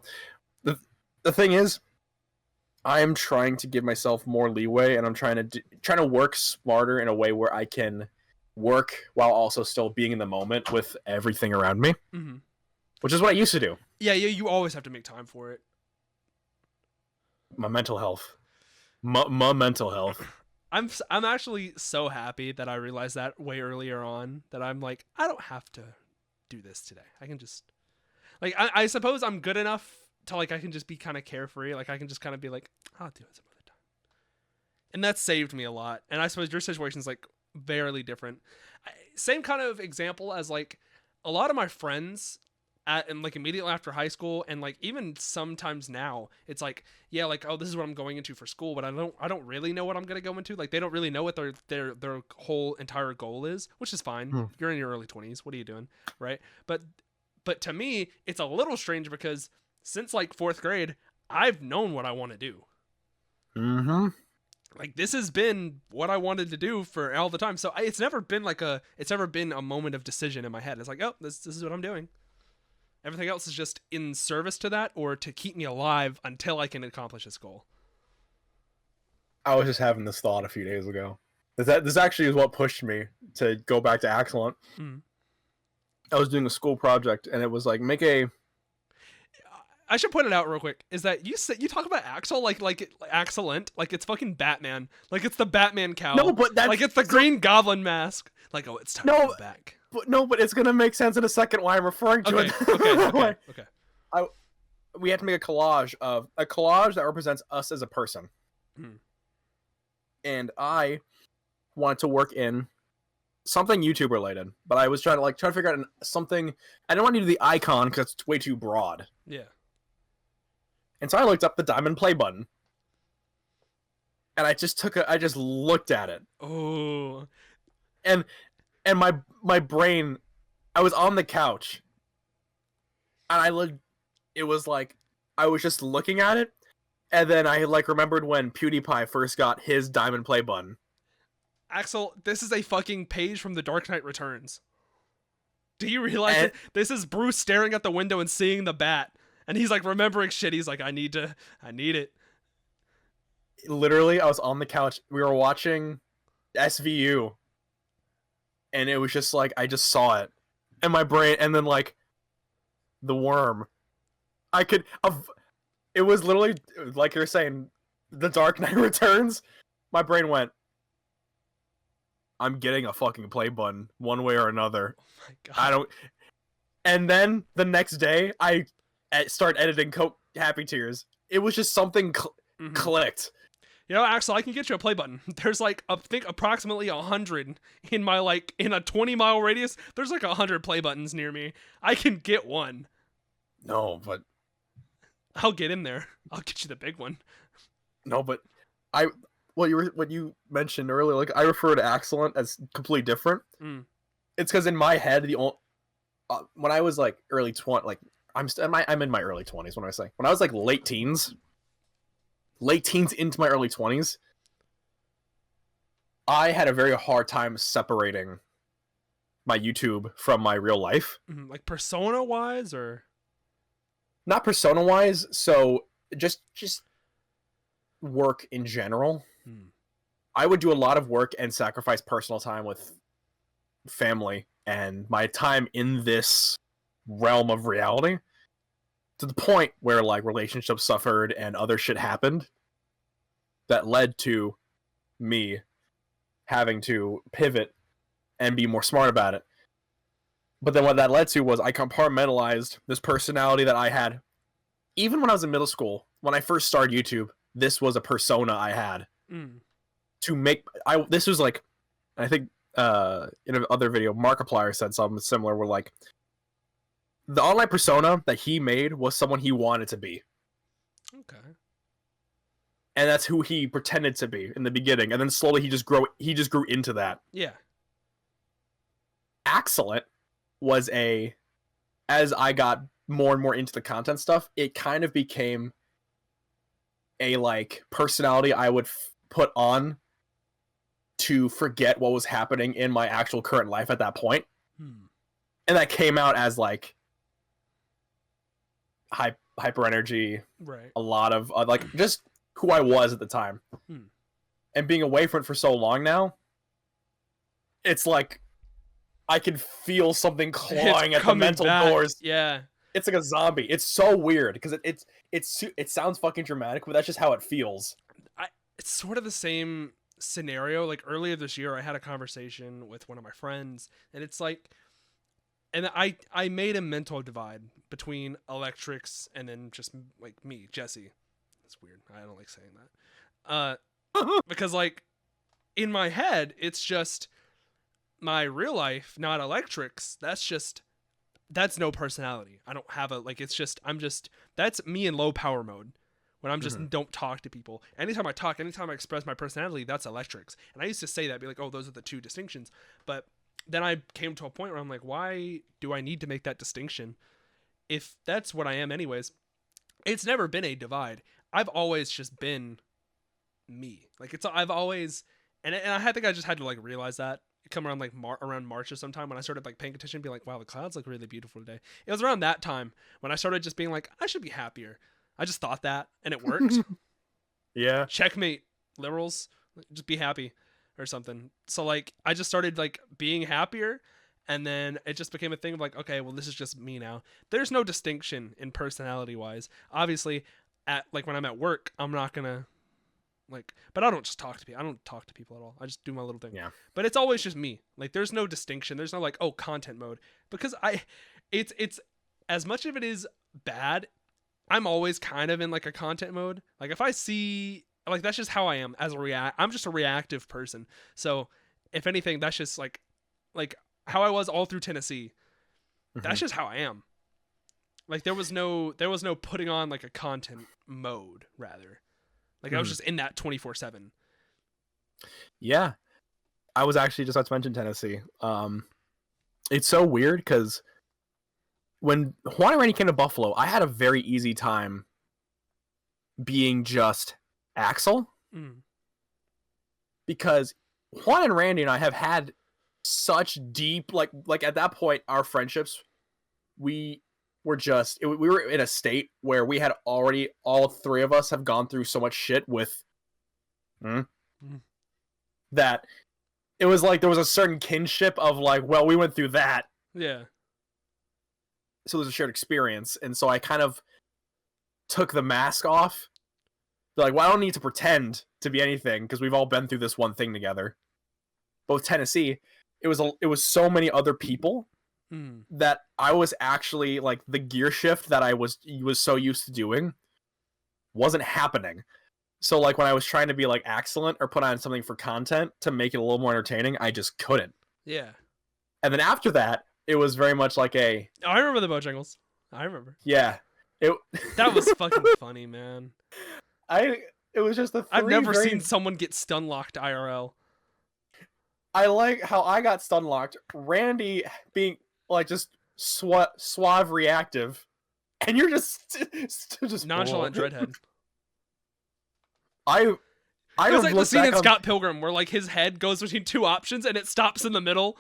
S2: thing is, I am trying to give myself more leeway, and I'm trying to work smarter in a way where I can work while also still being in the moment with everything around me, which is what I used to do.
S1: Yeah, you always have to make time for it.
S2: My mental health, my mental health.
S1: I'm actually so happy that I realized that way earlier on, that I'm like, I don't have to do this today. I can just, like, I suppose I'm good enough to, like, I can just be kind of carefree. Like, I can just kind of be like, I'll do it some other time. And that saved me a lot. And I suppose your situation's, like, very different. Same kind of example as, like, a lot of my friends and like immediately after high school, and like even sometimes now, it's like, yeah, like, oh, this is what I'm going into for school, but I don't really know what I'm gonna go into. Like, they don't really know what their whole entire goal is, which is fine. You're in your early 20s. What are you doing, right? But to me, it's a little strange because since like 4th grade, I've known what I want to do. Like, this has been what I wanted to do for all the time. So it's never been a moment of decision in my head. It's like, oh, this is what I'm doing. Everything else is just in service to that, or to keep me alive until I can accomplish this goal.
S2: I was just having this thought a few days ago. This actually is what pushed me to go back to Axellent. I was doing a school project, and it was like,
S1: I should point it out real quick, is that you talk about Axel like Axellent, like it's fucking Batman, like it's the Batman cowl.
S2: No, but that's
S1: like it's the Green Goblin mask. Like, oh, it's time to go back.
S2: But it's gonna make sense in a second why I'm referring to it.
S1: Okay.
S2: We have to make a collage that represents us as a person. And I wanted to work in something YouTube related, but I was trying to figure out something. I don't want to do the icon because it's way too broad.
S1: Yeah.
S2: And so I looked up the diamond play button, and I just looked at it.
S1: Oh.
S2: And my brain, I was on the couch, and it was like, I was just looking at it, and then I like remembered when PewDiePie first got his diamond play button.
S1: Axel, this is a fucking page from The Dark Knight Returns. Do you realize that this is Bruce staring at the window and seeing the bat, and he's like remembering shit. He's like, I need it.
S2: Literally, I was on the couch. We were watching SVU. And it was just like, I just saw it. And my brain, and then like, the worm. It was literally, like you're saying, The Dark Knight Returns. My brain went, I'm getting a fucking play button, one way or another.
S1: Oh my God.
S2: And then, the next day, I start editing Happy Tears. It was just something clicked.
S1: You know, Axel, I can get you a play button. There's like, I think approximately 100 in my, like, in a 20-mile radius. There's like 100 play buttons near me. I can get one.
S2: No, but
S1: I'll get in there. I'll get you the big one.
S2: No, but what you mentioned earlier, like, I refer to Axellent as completely different. It's because in my head, when I was like early 20, like I'm in my early 20s. When I was like late teens into my early 20s, I had a very hard time separating my YouTube from my real life.
S1: Like persona wise, or
S2: not persona wise, so just work in general. I would do a lot of work and sacrifice personal time with family and my time in this realm of reality, to the point where like relationships suffered and other shit happened that led to me having to pivot and be more smart about it. But then what that led to was I compartmentalized this personality that I had. Even when I was in middle school, when I first started YouTube, this was a persona I had to make this was like, I think in another video Markiplier said something similar where like the online persona that he made was someone he wanted to be.
S1: Okay.
S2: And that's who he pretended to be in the beginning, and then slowly he just grew into that.
S1: Yeah.
S2: Axellent was as I got more and more into the content stuff, it kind of became a like personality I would put on to forget what was happening in my actual current life at that point. And that came out as like hyper energy,
S1: right?
S2: A lot of like just who I was at the time. And being away from it for so long now, it's like I can feel something clawing at the mental doors.
S1: Yeah.
S2: It's like a zombie. It's so weird because it sounds fucking dramatic, but that's just how it feels.
S1: It's sort of the same scenario. Like earlier this year, I had a conversation with one of my friends, and it's like, and I made a mental divide between electrix and then just like me, Jesse. That's weird. I don't like saying that. Because like in my head, it's just my real life, not electrix. That's no personality. I don't have that's me in low power mode when I'm just don't talk to people. Anytime I express my personality, that's electrix. And I used to say that, be like, oh, those are the two distinctions. But then I came to a point where I'm like, why do I need to make that distinction if that's what I am anyways? It's never been a divide. I've always just been me. Like I've always, and I think I just had to like realize that. Come around like around March or sometime when I started like paying attention and be like, wow, the clouds look really beautiful today. It was around that time when I started just being like, I should be happier. I just thought that, and it worked.
S2: Yeah.
S1: Checkmate, liberals. Just be happy or something. So like I just started like being happier, and then it just became a thing of like, okay, well, this is just me now. There's no distinction in personality wise. Obviously, at like when I'm at work, I'm not gonna like, but I don't just talk to people. I don't talk to people at all. I just do my little thing.
S2: Yeah.
S1: But it's always just me. Like there's no distinction. There's no like, oh, content mode, because it's as much of it is bad. I'm always kind of in like a content mode. Like if I see, like that's just how I am as I'm just a reactive person. So if anything, that's just like how I was all through Tennessee. That's just how I am. Like there was no putting on like a content mode rather. Like I was just in that 24/7.
S2: Yeah. I was actually just about to mention Tennessee. It's so weird because when Juan and Randy came to Buffalo, I had a very easy time being just Axel. Because Juan and Randy and I have had such deep, like at that point, our friendships, we were in a state where we had already, all three of us have gone through so much shit with that it was like there was a certain kinship of like, well, we went through that.
S1: Yeah.
S2: So there's a shared experience. And so I kind of took the mask off. They're like, well, I don't need to pretend to be anything because we've all been through this one thing together. But with Tennessee, it was so many other people that I was actually like the gear shift that I was so used to doing wasn't happening. So like when I was trying to be like Axellent or put on something for content to make it a little more entertaining, I just couldn't.
S1: Yeah.
S2: And then after that, it was very much like
S1: I remember the Bojangles. I remember.
S2: Yeah.
S1: That was fucking funny, man.
S2: It was just
S1: I've never seen someone get stun locked IRL.
S2: I like how I got stun locked. Randy being like just suave reactive, and you're just
S1: nonchalant dreadhead.
S2: I
S1: it was like the scene in
S2: on
S1: Scott Pilgrim where like his head goes between two options and it stops in the middle.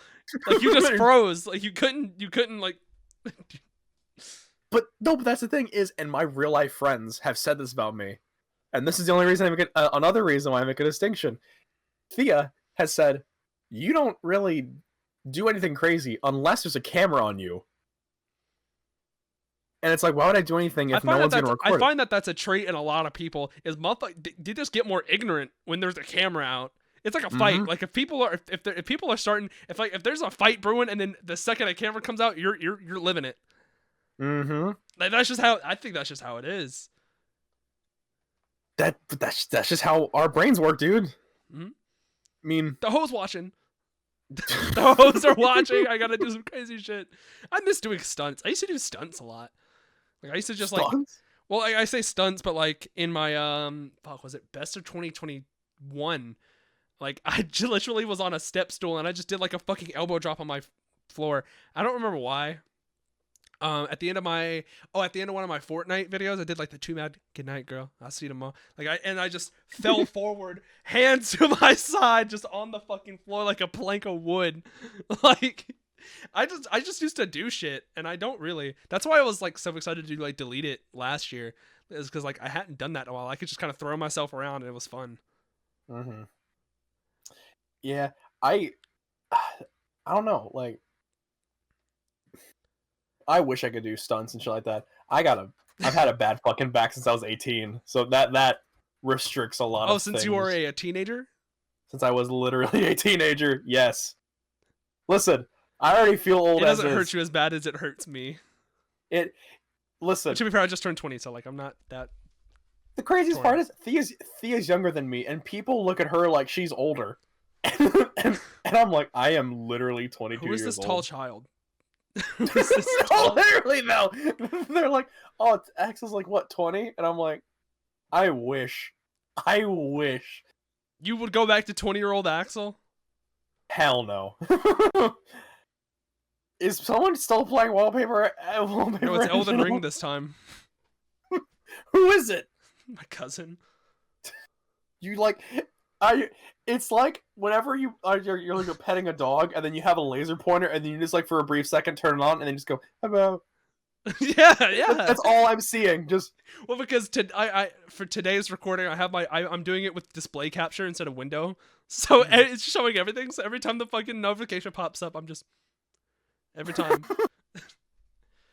S1: Like you just froze. Like you couldn't like.
S2: But that's the thing is, and my real life friends have said this about me, and this is the only reason I make it. Another reason why I make a distinction. Thea has said, you don't really do anything crazy unless there's a camera on you. And it's like, why would I do anything if no one's going to record
S1: I find that that's a trait in a lot of people. Is they just get more ignorant when there's a camera out. It's like a fight. Like if people are if there's a fight brewing and then the second a camera comes out, you're living it. Like that's just how it is.
S2: That's just how our brains work, dude. mean,
S1: The hoes watching. The hoes are watching. I gotta do some crazy shit. I miss doing stunts. I used to do stunts a lot. Like I used to just like,
S2: stunts?
S1: well, I say stunts, but like in my fuck, was it best of 2021? Like I literally was on a step stool and I just did like a fucking elbow drop on my floor. I don't remember why. At the end of one of my Fortnite videos, I did like the too mad good night girl. I'll see you tomorrow. Like I just fell forward, hands to my side, just on the fucking floor like a plank of wood. Like I just used to do shit, and I don't really. That's why I was like so excited to like delete it last year, is because like I hadn't done that in a while. I could just kind of throw myself around, and it was fun.
S2: Mm-hmm. Yeah, I don't know, like. I wish I could do stunts and shit like that. I've had a bad fucking back since I was 18, so that restricts a lot of things.
S1: Since you were a teenager?
S2: Since I was literally a teenager, yes. Listen, I already feel old.
S1: It doesn't hurt you as bad as it hurts me.
S2: Listen.
S1: But to be fair, I just turned 20, so like I'm not that.
S2: The craziest part is Thea's younger than me, and people look at her like she's older, and I'm like, I am literally 22 years old.
S1: Who is this tall child?
S2: No, literally though. They're like, oh, Axel's like what, 20? And I'm like, I wish
S1: you would go back to 20-year-old Axel.
S2: Hell no. Is someone still playing wallpaper?
S1: No, it's Elden Ring this time.
S2: Who is it?
S1: My cousin.
S2: You like, it's like whenever you're like petting a dog and then you have a laser pointer and then you just like for a brief second turn it on and then just go hello.
S1: yeah.
S2: That's all I'm seeing. Just
S1: well, because for today's recording I have I'm doing it with display capture instead of window, so it's showing everything. So every time the fucking notification pops up, I'm just every time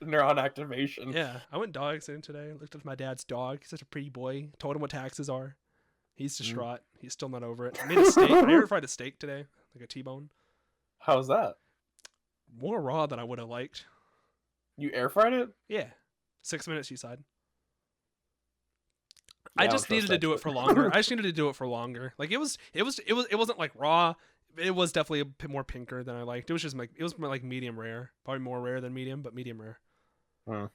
S2: neuron activation.
S1: Yeah, I went dog sitting today. Looked at my dad's dog. He's such a pretty boy. Told him what taxes are. He's distraught. He's still not over it. I made a steak. I air fried a steak today, like a T-bone.
S2: How's that?
S1: More raw than I would have liked.
S2: You air fried it?
S1: Yeah, 6 minutes. She said.
S2: Yeah,
S1: I just needed to do it for longer. Like it wasn't like raw. It was definitely a bit more pinker than I liked. It was just like more like medium rare. Probably more rare than medium, but medium rare.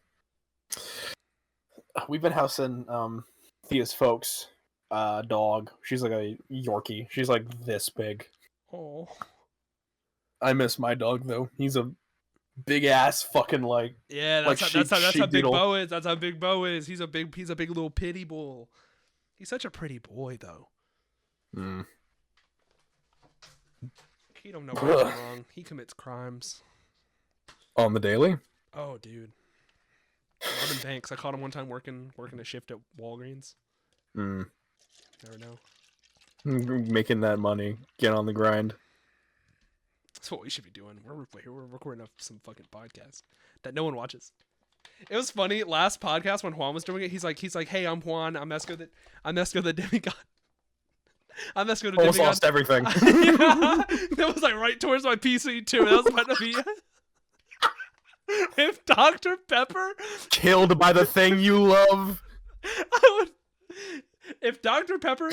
S2: We've been housing Thea's folks. Dog. She's like a Yorkie. She's like this big.
S1: Oh.
S2: I miss my dog though. He's a big ass fucking like.
S1: Yeah, that's how Big Bo is. That's how Big Bo is. He's a big little pity bull. He's such a pretty boy though. He don't know what's wrong. He commits crimes.
S2: On the daily?
S1: Oh, dude. Robin Banks. I caught him one time working a shift at Walgreens. Never know.
S2: Making that money. Get on the grind.
S1: That's what we should be doing. We're recording some fucking podcast that no one watches. It was funny last podcast when Juan was doing it. He's like, hey, I'm Juan. I'm Esco the demigod. I'm Esco the demigod.
S2: Almost lost everything.
S1: Yeah, that was like right towards my PC too. That was about to be. If Dr. Pepper
S2: killed by the thing you love.
S1: If Dr. Pepper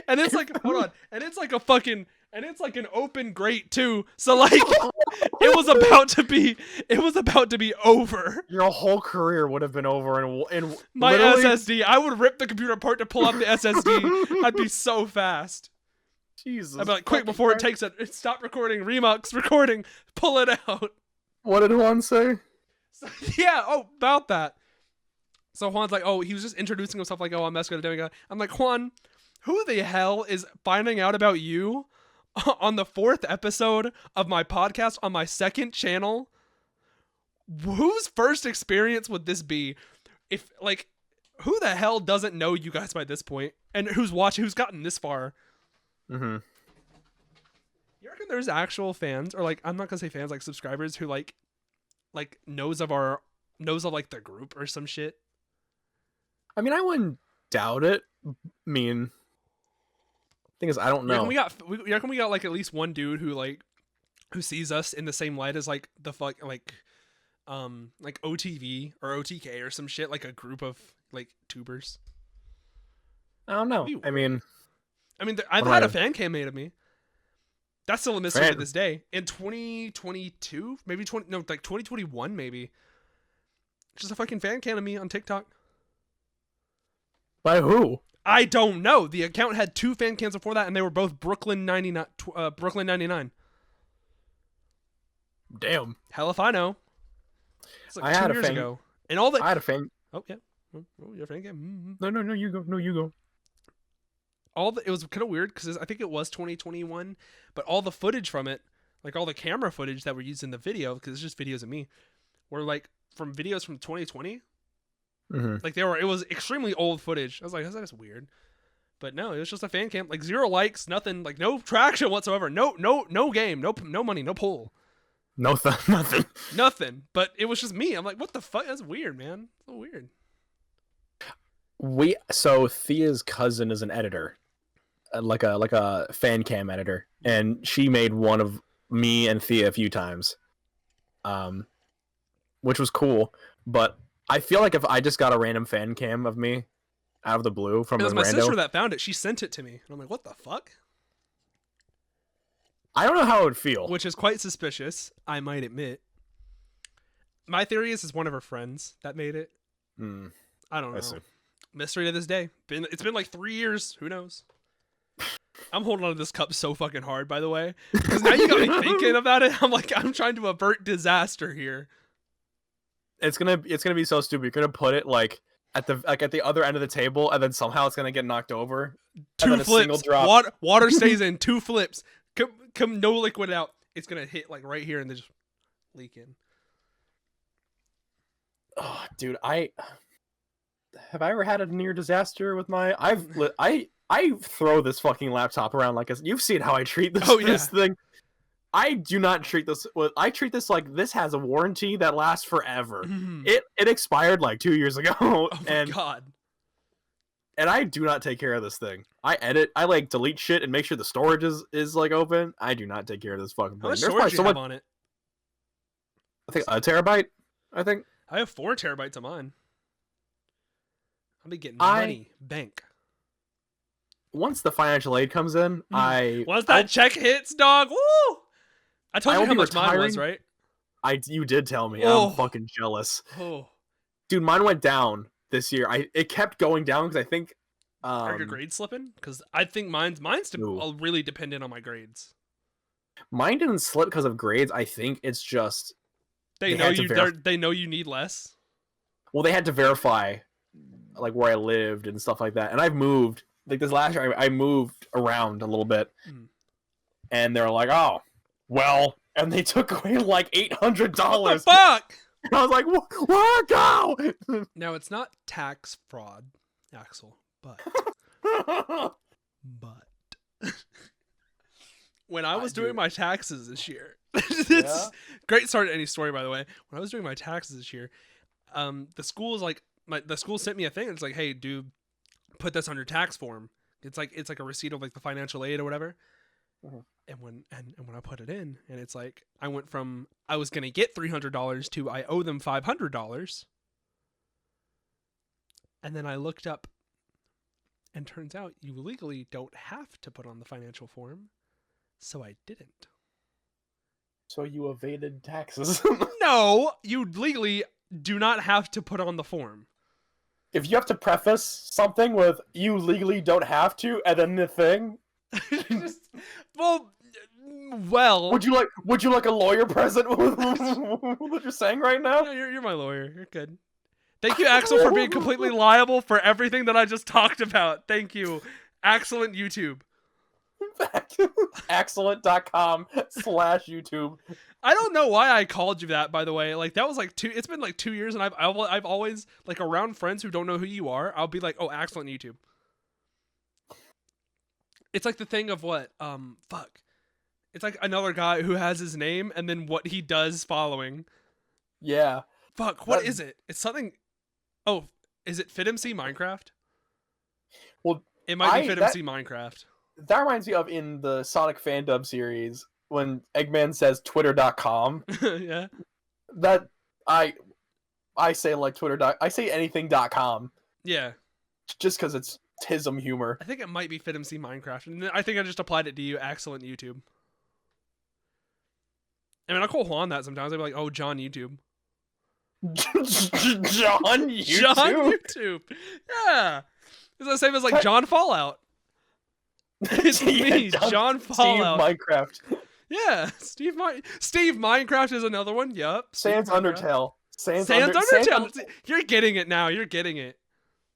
S1: and it's like hold on, and it's like a fucking and it's like an open grate too. So like it was about to be over.
S2: Your whole career would have been over in
S1: my SSD. I would rip the computer apart to pull up the SSD. I'd be so fast.
S2: Jesus.
S1: I'd be like, quick before it takes it. Stop recording. Remux recording. Pull it out.
S2: What did Juan say?
S1: So, yeah. Oh, about that. So Juan's like, oh, he was just introducing himself like, oh, I'm Esco the demigod. I'm like, Juan, who the hell is finding out about you on the 4th episode of my podcast on my 2nd channel? Whose first experience would this be? If like, who the hell doesn't know you guys by this point? And who's gotten this far? You reckon there's actual fans, or like, I'm not gonna say fans, like subscribers who like knows of like the group or some shit?
S2: I mean, I wouldn't doubt it. I mean, thing is, I don't know.
S1: We got like at least one dude who sees us in the same light as like the fuck like OTV or OTK or some shit, like a group of like tubers.
S2: I don't know. I mean,
S1: I've had a fan cam made of me. That's still a mystery to this day. In 2022, maybe 2021, maybe. Just a fucking fan cam of me on TikTok.
S2: By who?
S1: I don't know. The account had 2 fan cams before that, and they were both Brooklyn 99. Brooklyn 99.
S2: Damn.
S1: Hell if I know. It's like
S2: I
S1: 2
S2: had
S1: years ago. And all the.
S2: I had a fan.
S1: Oh yeah. Oh, your fan cam.
S2: No, you go. No, you go.
S1: It was kind of weird because I think it was 2021, but all the footage from it, like all the camera footage that were used in the video, because it's just videos of me, were like from videos from 2020. Like it was extremely old footage. I was like, that's weird. But no, it was just a fan cam. Like 0 likes, nothing, like no traction whatsoever. No game, no money, no pull.
S2: Nothing.
S1: Nothing. But it was just me. I'm like, what the fuck? That's weird, man. So weird.
S2: So Thea's cousin is an editor, like a fan cam editor, and she made one of me and Thea a few times, which was cool. But I feel like if I just got a random fan cam of me out of the blue from
S1: it was
S2: a
S1: my
S2: rando,
S1: sister that found it. She sent it to me, and I'm like, what the fuck?
S2: I don't know how it would feel.
S1: Which is quite suspicious, I might admit. My theory is it's one of her friends that made it. I don't know. Mystery to this day. It's been like 3 years. Who knows? I'm holding on to this cup so fucking hard, by the way, because now you got me thinking about it. I'm like, I'm trying to avert disaster here.
S2: It's gonna be so stupid. You're gonna put it like at the other end of the table, and then somehow it's gonna get knocked over.
S1: 2
S2: and then
S1: flips.
S2: A single drop.
S1: Water stays in. 2 flips. Come no liquid out. It's gonna hit like right here and then just leak in.
S2: Oh, dude, have I ever had a near disaster with my? I throw this fucking laptop around like you've seen how I treat this.
S1: Oh, yeah.
S2: This thing. I do not treat this. I treat this like this has a warranty that lasts forever. It expired like 2 years ago.
S1: Oh my god.
S2: And I do not take care of this thing. I like delete shit and make sure the storage is like open. I do not take care of this fucking thing.
S1: How much storage do you have on it?
S2: I think a terabyte. I think
S1: I have 4 terabytes on mine. I'll be getting money bank.
S2: Once the financial aid comes in,
S1: once that check hits, dog. Woo! I told you how much mine was, right?
S2: You did tell me.
S1: Oh.
S2: I'm fucking jealous.
S1: Oh.
S2: Dude, mine went down this year. It kept going down because I think.
S1: Are your grades slipping? Because I think mine's really dependent on my grades.
S2: Mine didn't slip because of grades. I think it's just
S1: they know you need less.
S2: Well, they had to verify like where I lived and stuff like that. And I've moved. Like this last year, I moved around a little bit, and they're like, "Oh, well," and they took away like $800.
S1: What the fuck?
S2: And I was like, "Where go?"
S1: Now it's not tax fraud, Axel, but when I was doing my taxes this year, it's great start to any story, by the way. When I was doing my taxes this year, the school is like the school sent me a thing. It's like, "Hey, dude, put this on your tax form." It's like a receipt of like the financial aid or whatever. And when I put it in, and it's like I went from I was gonna get $300 to I owe them $500. And then I looked up, and turns out you legally don't have to put on the financial form, so I didn't.
S2: So you evaded taxes?
S1: No, you legally do not have to put on the form.
S2: If you have to preface something with "you legally don't have to," and then the thing,
S1: well,
S2: would you like a lawyer present with what you're saying right now?
S1: No, you're my lawyer. You're good. Thank you, Axel, for being completely liable for everything that I just talked about. Thank you, Axellent Youtube.
S2: Axellent.com/YouTube.
S1: I don't know why I called you that, by the way. Like, that was like it's been like 2 years, and I've always, like, around friends who don't know who you are, I'll be like, "Oh, Axellent Youtube." It's like the thing of what? It's like another guy who has his name and then what he does following.
S2: Yeah.
S1: Fuck, what is it? It's something. Oh, is it FitMC Minecraft?
S2: Well,
S1: it might be FitMC Minecraft.
S2: That reminds me of in the Sonic fandom series when Eggman says twitter.com.
S1: Yeah.
S2: That I say like I say anything.com.
S1: Yeah.
S2: Just because it's tism humor.
S1: I think it might be FitMC Minecraft, and I think I just applied it to you, Axellent Youtube. I mean, I call Juan that sometimes. I'd be like, "Oh, John YouTube."
S2: John YouTube.
S1: John YouTube. Yeah. It's the same as like John Fallout. It's me, John Fallout.
S2: Steve Minecraft.
S1: Yeah, Steve Minecraft is another one. Yep.
S2: Sans Undertale. Sans
S1: Undertale. You're getting it now. You're getting it.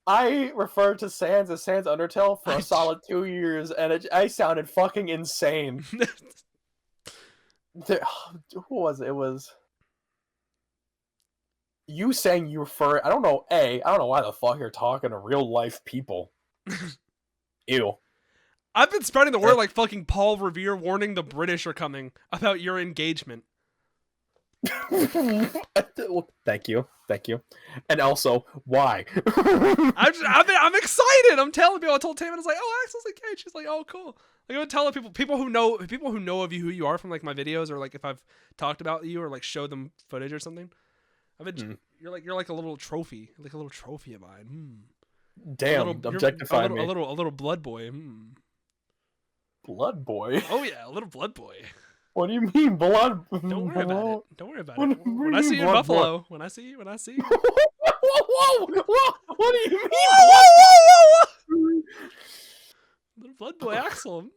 S2: I referred to Sans as Sans Undertale for a solid 2 years, and I sounded fucking insane. Who was it? It was you saying you refer. I don't know. I don't know why the fuck you're talking to real life people. Ew.
S1: I've been spreading the word like fucking Paul Revere warning the British are coming about your engagement.
S2: Thank you. And also, why?
S1: I'm excited. I'm telling people. I told Tam, and I was like, "Oh, Axel's engaged." She's like, "Oh, cool." Like, I'm telling people who know of you, who you are from like my videos, or like if I've talked about you or like showed them footage or something. I've been you're like a little trophy, like a little trophy of mine.
S2: Damn, objectifying me.
S1: A little blood boy.
S2: Blood boy.
S1: Oh yeah, a little blood boy.
S2: What do you mean, blood?
S1: Don't worry about it. Don't worry about it. When I see you in Buffalo, when I see you.
S2: Whoa! What do you mean?
S1: Whoa! Little blood boy, Axel.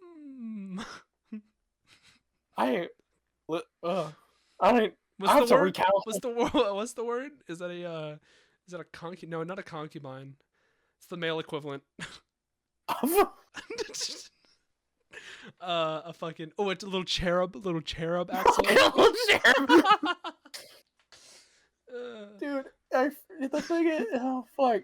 S2: I don't.
S1: What's the word? Is that a concubine? No, not a concubine. It's the male equivalent. A fucking it's a little cherub, Axel.
S2: Little cherub. Dude, the thing is, oh fuck.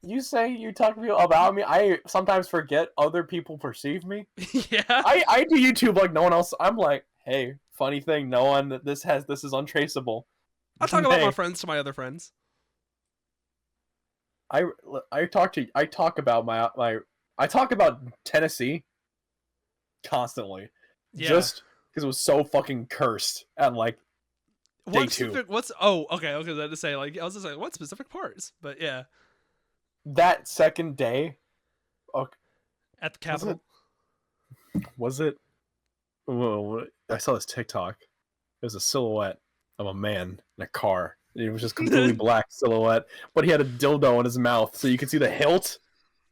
S2: You say you talk to people about me. I sometimes forget other people perceive me.
S1: Yeah.
S2: I do YouTube like no one else. I'm like, hey, funny thing, no one this is untraceable.
S1: I talk about my friends to my other friends.
S2: I talk about Tennessee constantly.
S1: Yeah.
S2: Just because it was so fucking cursed at like day 2.
S1: Okay. I was gonna say what specific parts, but yeah.
S2: That second day,
S1: at the Capitol.
S2: Was it? Whoa, I saw this TikTok. It was a silhouette of a man in a car. It was just completely black silhouette, but he had a dildo in his mouth, so you could see the hilt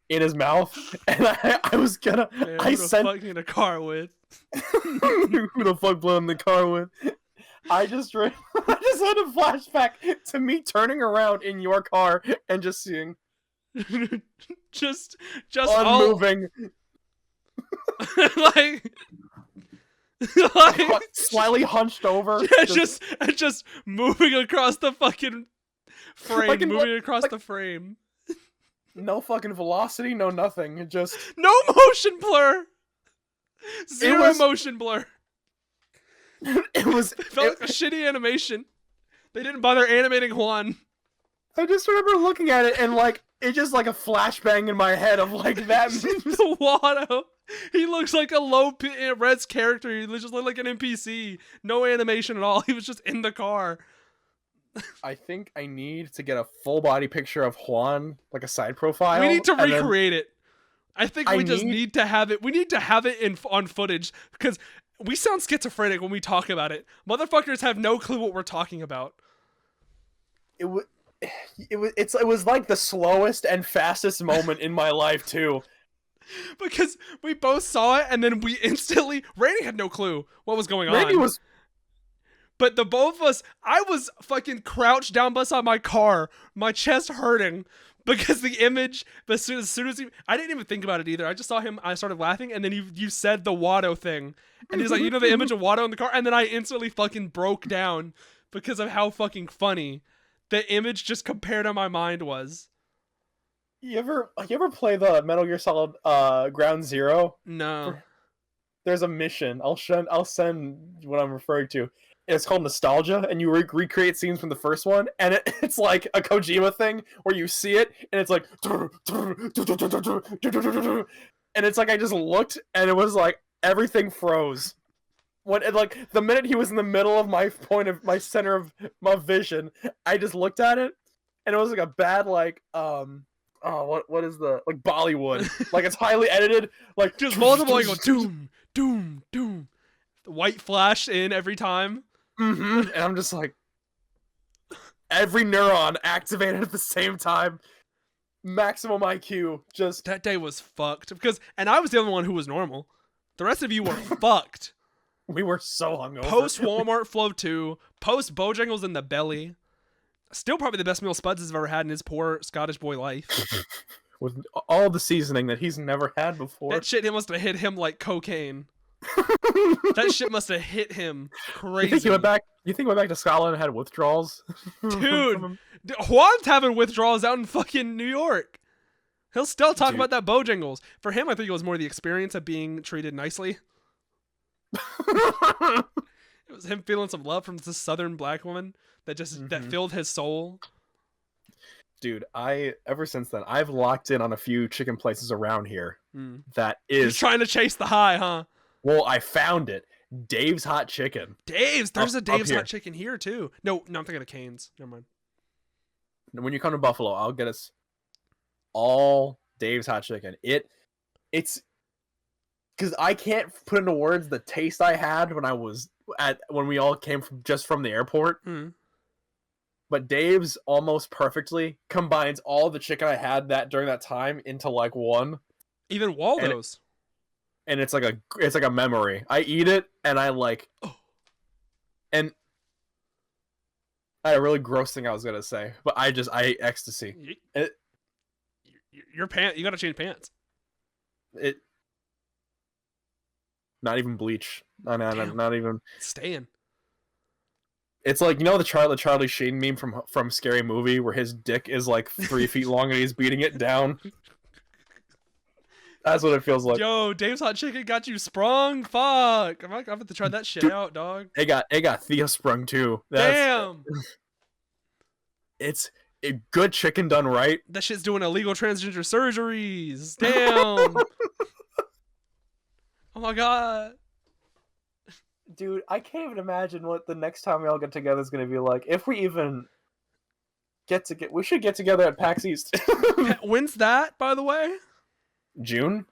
S2: in his mouth. And I was gonna.
S1: Man, who the fuck in a car with?
S2: Who the fuck blew in the car with? I just had a flashback to me turning around in your car and just seeing.
S1: just
S2: unmoving.
S1: like
S2: slightly hunched over.
S1: Yeah, just moving across the fucking frame, the frame.
S2: No fucking velocity, no nothing. Just
S1: no motion blur. Zero motion blur.
S2: It
S1: felt like a shitty animation. They didn't bother animating Juan.
S2: I just remember looking at it and like it just like a flashbang in my head of like that.
S1: The Watto. He looks like a low res character. He just looked like an NPC. No animation at all. He was just in the car.
S2: I think I need to get a full body picture of Juan, like a side profile.
S1: We need to recreate it. I think we just need to have it. We need to have it on footage because we sound schizophrenic when we talk about it. Motherfuckers have no clue what we're talking about.
S2: It was like the slowest and fastest moment in my life too.
S1: Because we both saw it and then we instantly Randy had no clue what was going on. But the both of us, I was fucking crouched down beside my car, my chest hurting because the image, as soon as I didn't even think about it either. I just saw him, I started laughing, and then you said the Watto thing. And he's like, you know the image of Watto in the car? And then I instantly fucking broke down because of how fucking funny the image just compared to my mind was.
S2: You ever play the Metal Gear Solid Ground Zero?
S1: No.
S2: There's a mission. I'll send what I'm referring to. It's called Nostalgia, and you recreate scenes from the first one, and it's like a Kojima thing where you see it, and it's like, and it's like I just looked, and it was like everything froze. Like the minute he was in the middle of my center of my vision, I just looked at it, and it was like a bad like what is the like Bollywood, like it's highly edited, like
S1: just multiple, like go doom, doom, doom. The white flash in every time.
S2: And I'm just like, every neuron activated at the same time. Maximum IQ. Just
S1: that day was fucked and I was the only one who was normal. The rest of you were fucked.
S2: we were so hungover.
S1: Post Walmart Flow 2, post Bojangles in the belly. Still probably the best meal Spuds has ever had in his poor Scottish boy life.
S2: With all the seasoning that he's never had before.
S1: That shit must have hit him like cocaine. That shit must have hit him crazy.
S2: You think he went back to Scotland and had withdrawals?
S1: Dude, Juan's having withdrawals out in fucking New York. He'll still talk about that Bojangles. For him, I think it was more the experience of being treated nicely. It was him feeling some love from this southern black woman that that filled his soul.
S2: Dude, ever since then, I've locked in on a few chicken places around here that is...
S1: You're trying to chase the high, huh?
S2: Well, I found it. Dave's Hot Chicken.
S1: There's a Dave's Hot Chicken here, too. No, I'm thinking of Cane's. Never mind.
S2: When you come to Buffalo, I'll get us all Dave's Hot Chicken. It's... Because I can't put into words the taste I had when we all came from the airport. But Dave's almost perfectly combines all the chicken I had during that time into like one.
S1: Even Waldo's.
S2: And it's like a memory. I eat it and I like. Oh. And I had a really gross thing I was gonna say, but I ate ecstasy.
S1: Your pants. You gotta change pants.
S2: Not even bleach. Not even.
S1: Staying.
S2: It's like, you know, the Charlie Sheen meme from Scary Movie where his dick is like 3 feet long and he's beating it down. That's what it feels like.
S1: Yo, Dave's Hot Chicken got you sprung. Fuck, I'm gonna have to try that shit out, dog.
S2: It got Thea sprung too.
S1: Damn.
S2: It's a good chicken done right.
S1: That shit's doing illegal transgender surgeries. Damn. Oh my god.
S2: Dude, I can't even imagine what the next time we all get together is going to be like. If we even we should get together at PAX East.
S1: When's that, by the way?
S2: June?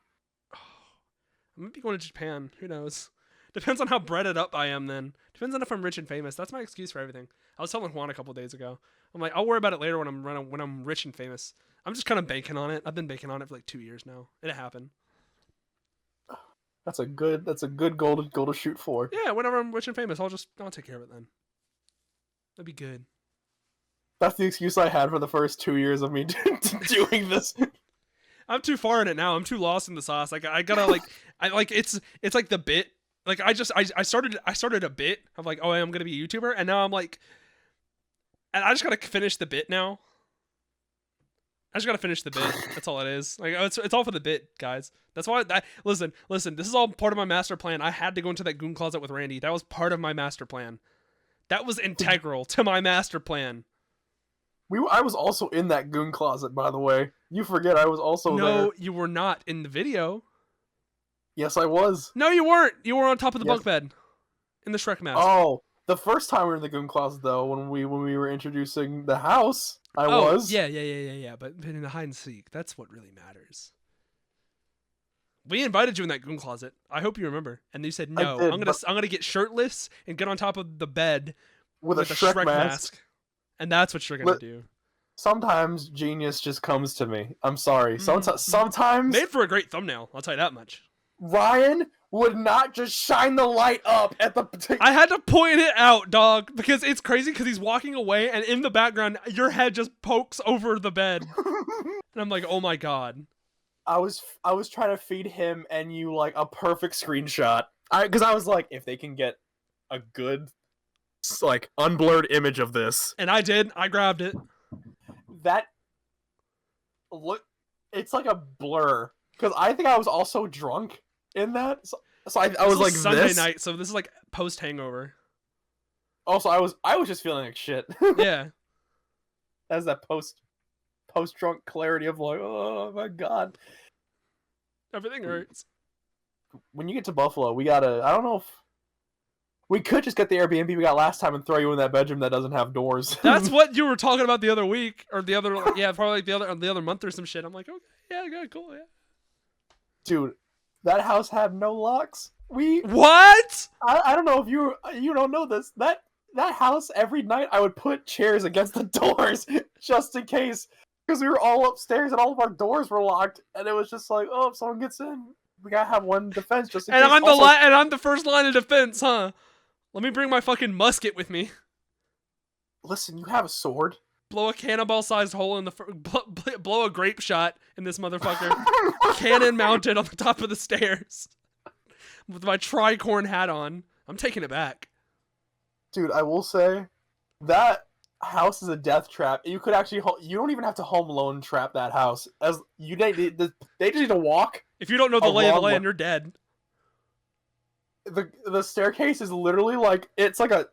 S1: Oh, I might be going to Japan. Who knows? Depends on how breaded up I am then. Depends on if I'm rich and famous. That's my excuse for everything. I was telling Juan a couple days ago. I'm like, I'll worry about it later when I'm rich and famous. I'm just kind of banking on it. I've been banking on it for like 2 years now. It'll happen.
S2: That's a good goal to shoot for.
S1: Yeah, whenever I'm rich and famous, I'll take care of it then. That'd be good.
S2: That's the excuse I had for the first 2 years of me doing this.
S1: I'm too far in it now. I'm too lost in the sauce. Like I gotta it's like the bit. Like I started a bit of like, oh, I'm gonna be a YouTuber, and now I'm like, and I just gotta finish the bit now. I just gotta finish the bit. That's all it is. Like it's all for the bit, guys. That's why. Listen. This is all part of my master plan. I had to go into that goon closet with Randy. That was part of my master plan. That was integral to my master plan.
S2: I was also in that goon closet, by the way. You forget I was also there.
S1: No, you were not in the video.
S2: Yes, I was.
S1: No, you weren't. You were on top of the bunk bed in the Shrek mask.
S2: Oh, the first time we were in the goon closet, though, when we were introducing the house. I was.
S1: Yeah. But in the hide and seek, that's what really matters. We invited you in that goon closet. I hope you remember. And you said no. I'm gonna get shirtless and get on top of the bed
S2: with a Shrek mask.
S1: And that's what you're gonna do.
S2: Sometimes genius just comes to me. I'm sorry. Sometimes
S1: made for a great thumbnail. I'll tell you that much.
S2: Ryan would not just shine the light up at the...
S1: I had to point it out, dog, because it's crazy because he's walking away and in the background, your head just pokes over the bed. And I'm like, oh my god.
S2: I was trying to feed him and you like a perfect screenshot. Because I was like, if they can get a good, like, unblurred image of this.
S1: And I did. I grabbed it.
S2: It's like a blur. Because I think I was also drunk in that. So I was like
S1: Sunday night, so this is like post hangover.
S2: Also, I was just feeling like shit.
S1: Yeah.
S2: That's that post drunk clarity of like, oh my god.
S1: Everything hurts.
S2: When you get to Buffalo, we gotta, I don't know if we could just get the Airbnb we got last time and throw you in that bedroom that doesn't have doors.
S1: That's what you were talking about the other week, or the other, yeah, probably like the other month or some shit. I'm like, okay, yeah, cool, yeah.
S2: Dude, that house had no locks.
S1: What?
S2: I don't know if you don't know this. That that house every night. I would put chairs against the doors just in case, because we were all upstairs and all of our doors were locked, and it was just like, oh, if someone gets in, we gotta have one defense just in
S1: And
S2: case.
S1: I'm the first line of defense, huh? Let me bring my fucking musket with me.
S2: Listen, you have a sword.
S1: Blow a cannonball-sized hole in the blow a grape shot in this motherfucker. Cannon mounted on the top of the stairs with my tricorn hat on. I'm taking it back.
S2: Dude, I will say that house is a death trap. You could actually, you don't even have to home alone trap that house. As they just need to walk.
S1: If you don't know the lay of the land, you're dead.
S2: The staircase is literally like it's like a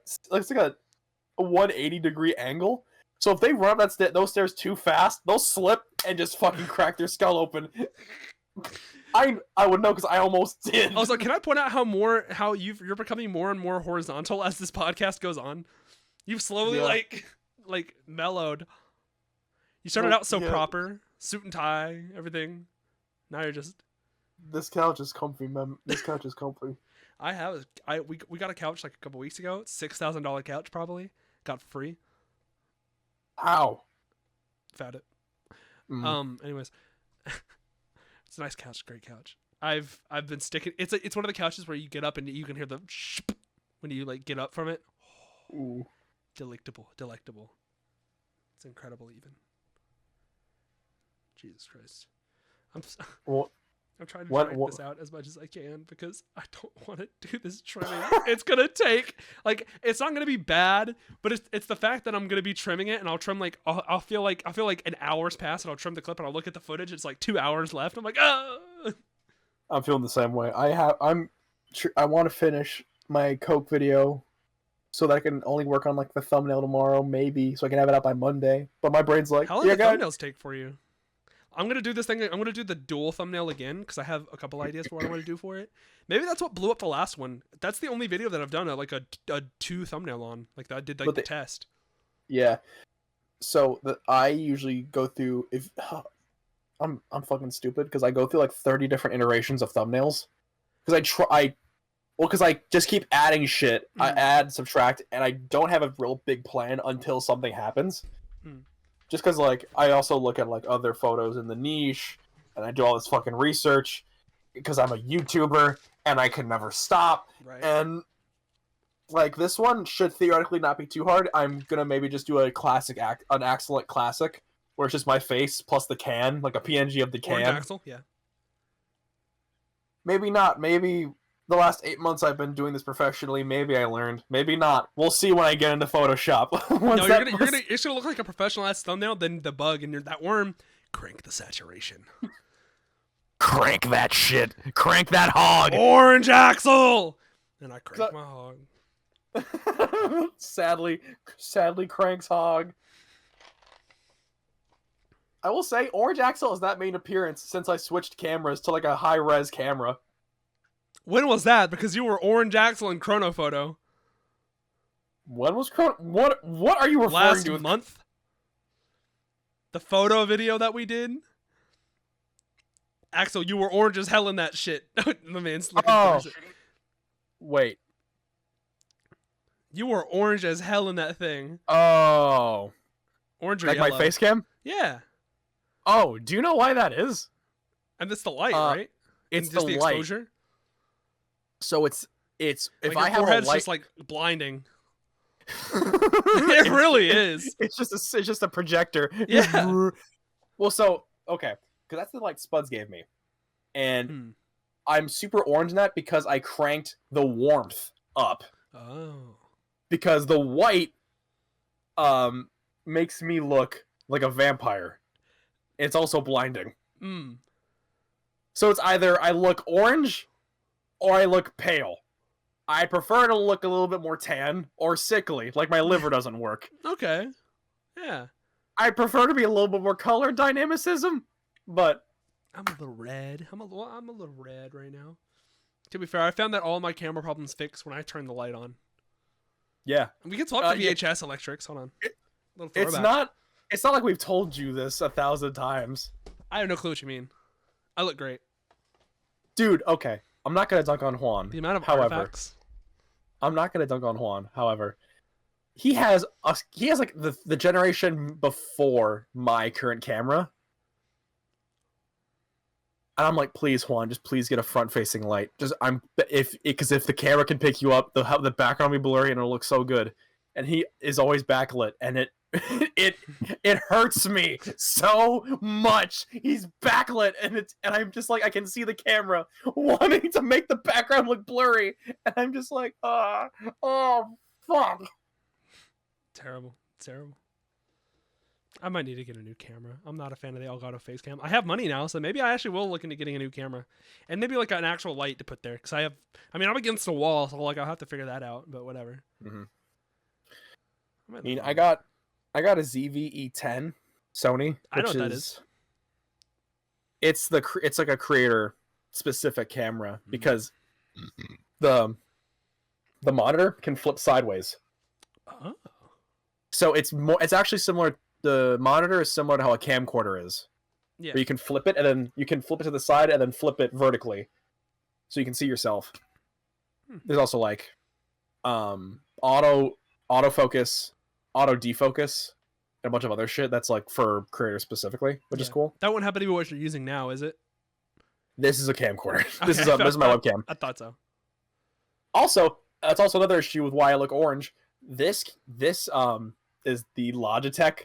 S2: 180-degree angle. So if they run up those stairs too fast, they'll slip and just fucking crack their skull open. I would know because I almost did.
S1: Also, can I point out how you're becoming more and more horizontal as this podcast goes on? You've slowly like mellowed. You started out so proper, suit and tie, everything. Now you're just.
S2: This couch is comfy, man. This couch is comfy.
S1: We got a couch like a couple weeks ago. $6,000 couch probably. Got free.
S2: How?
S1: Found it. Anyways. It's a nice couch, great couch. I've been sticking. It's one of the couches where you get up and you can hear the when you like get up from it.
S2: Ooh.
S1: Delectable. It's incredible, even. Jesus Christ. I'm trying to drag this out as much as I can because I don't want to do this trimming. It's gonna take it's not gonna be bad, but it's the fact that I'm gonna be trimming it, and I'll trim I'll feel like an hour's pass, and I'll trim the clip, and I'll look at the footage. It's like 2 hours left. I'm like, oh.
S2: I'm feeling the same way. I want to finish my Coke video so that I can only work on like the thumbnail tomorrow, maybe, so I can have it out by Monday. But my brain's like,
S1: how long do thumbnails take for you? I'm going to do this thing. I'm going to do the dual thumbnail again because I have a couple ideas for what I want to do for it. Maybe that's what blew up the last one. That's the only video that I've done a 2 thumbnail on. Like that I did the test. Yeah.
S2: So I usually go through I'm fucking stupid because I go through like 30 different iterations of thumbnails because because I just keep adding shit. I add, subtract, and I don't have a real big plan until something happens. Just because, like, I also look at, like, other photos in the niche, and I do all this fucking research, because I'm a YouTuber, and I can never stop.
S1: Right.
S2: And, like, this one should theoretically not be too hard. I'm gonna maybe just do an Axellent classic, where it's just my face plus the can, like a PNG of the can.
S1: Orange Axel, yeah.
S2: Maybe not. Maybe the last 8 months I've been doing this professionally, maybe I learned. Maybe not. We'll see when I get into Photoshop.
S1: It's gonna look like a professional ass thumbnail, then the bug and that worm. Crank the saturation.
S2: Crank that shit. Crank that hog.
S1: Orange Axel! And I crank my hog.
S2: Sadly cranks hog. I will say, Orange Axel has not made an appearance since I switched cameras to like a high-res camera.
S1: When was that? Because you were Orange Axel in Chrono Photo.
S2: When was Chrono? What are you referring to?
S1: Last month? The photo video that we did? Axel, you were orange as hell in that shit. The man's looking for it.
S2: Wait.
S1: You were orange as hell in that thing.
S2: Oh.
S1: Orange or
S2: like
S1: yellow.
S2: My face cam?
S1: Yeah.
S2: Oh, do you know why that is?
S1: And it's the light, right?
S2: It's
S1: just the
S2: light.
S1: exposure.
S2: So it's
S1: if
S2: like
S1: I have a light, just like blinding. It really is.
S2: It's just a projector.
S1: Yeah.
S2: Well, so okay, because that's the light Spuds gave me, and I'm super orange in that because I cranked the warmth up.
S1: Oh.
S2: Because the white makes me look like a vampire. It's also blinding. So it's either I look orange or I look pale. I prefer to look a little bit more tan or sickly, like my liver doesn't work.
S1: Okay. Yeah.
S2: I prefer to be a little bit more color dynamicism, but
S1: I'm a little red. I'm a little red right now. To be fair, I found that all my camera problems fixed when I turned the light on.
S2: Yeah.
S1: We can swap the VHS electrics. Hold on.
S2: It's not like we've told you this 1,000 times.
S1: I have no clue what you mean. I look great.
S2: Dude, okay. I'm not going to dunk on Juan.
S1: The amount of artifacts.
S2: I'm not going to dunk on Juan. However, he has like the generation before my current camera. And I'm like, please, Juan, just please get a front-facing light. Because if the camera can pick you up, the background will be blurry and it'll look so good. And he is always backlit, and it it hurts me so much. He's backlit, and I'm just like, I can see the camera wanting to make the background look blurry, and I'm just like, oh fuck.
S1: Terrible. I might need to get a new camera. I'm not a fan of the Elgato face cam. I have money now, so maybe I actually will look into getting a new camera. And maybe like an actual light to put there. Because I'm against the wall, so like I'll have to figure that out, but whatever.
S2: Mm-hmm. I got a ZV-E10 Sony.
S1: I know what that is.
S2: It's like a creator specific camera because the monitor can flip sideways.
S1: Oh.
S2: So it's actually similar. The monitor is similar to how a camcorder is. Yeah. Where you can flip it and then you can flip it to the side and then flip it vertically, so you can see yourself. There's also like autofocus, auto defocus, and a bunch of other shit that's like for creators specifically, which is cool.
S1: That wouldn't happen to be what you're using now, is it?
S2: This is a camcorder. This is my webcam.
S1: I thought so.
S2: Also, that's also another issue with why I look orange. This is the Logitech.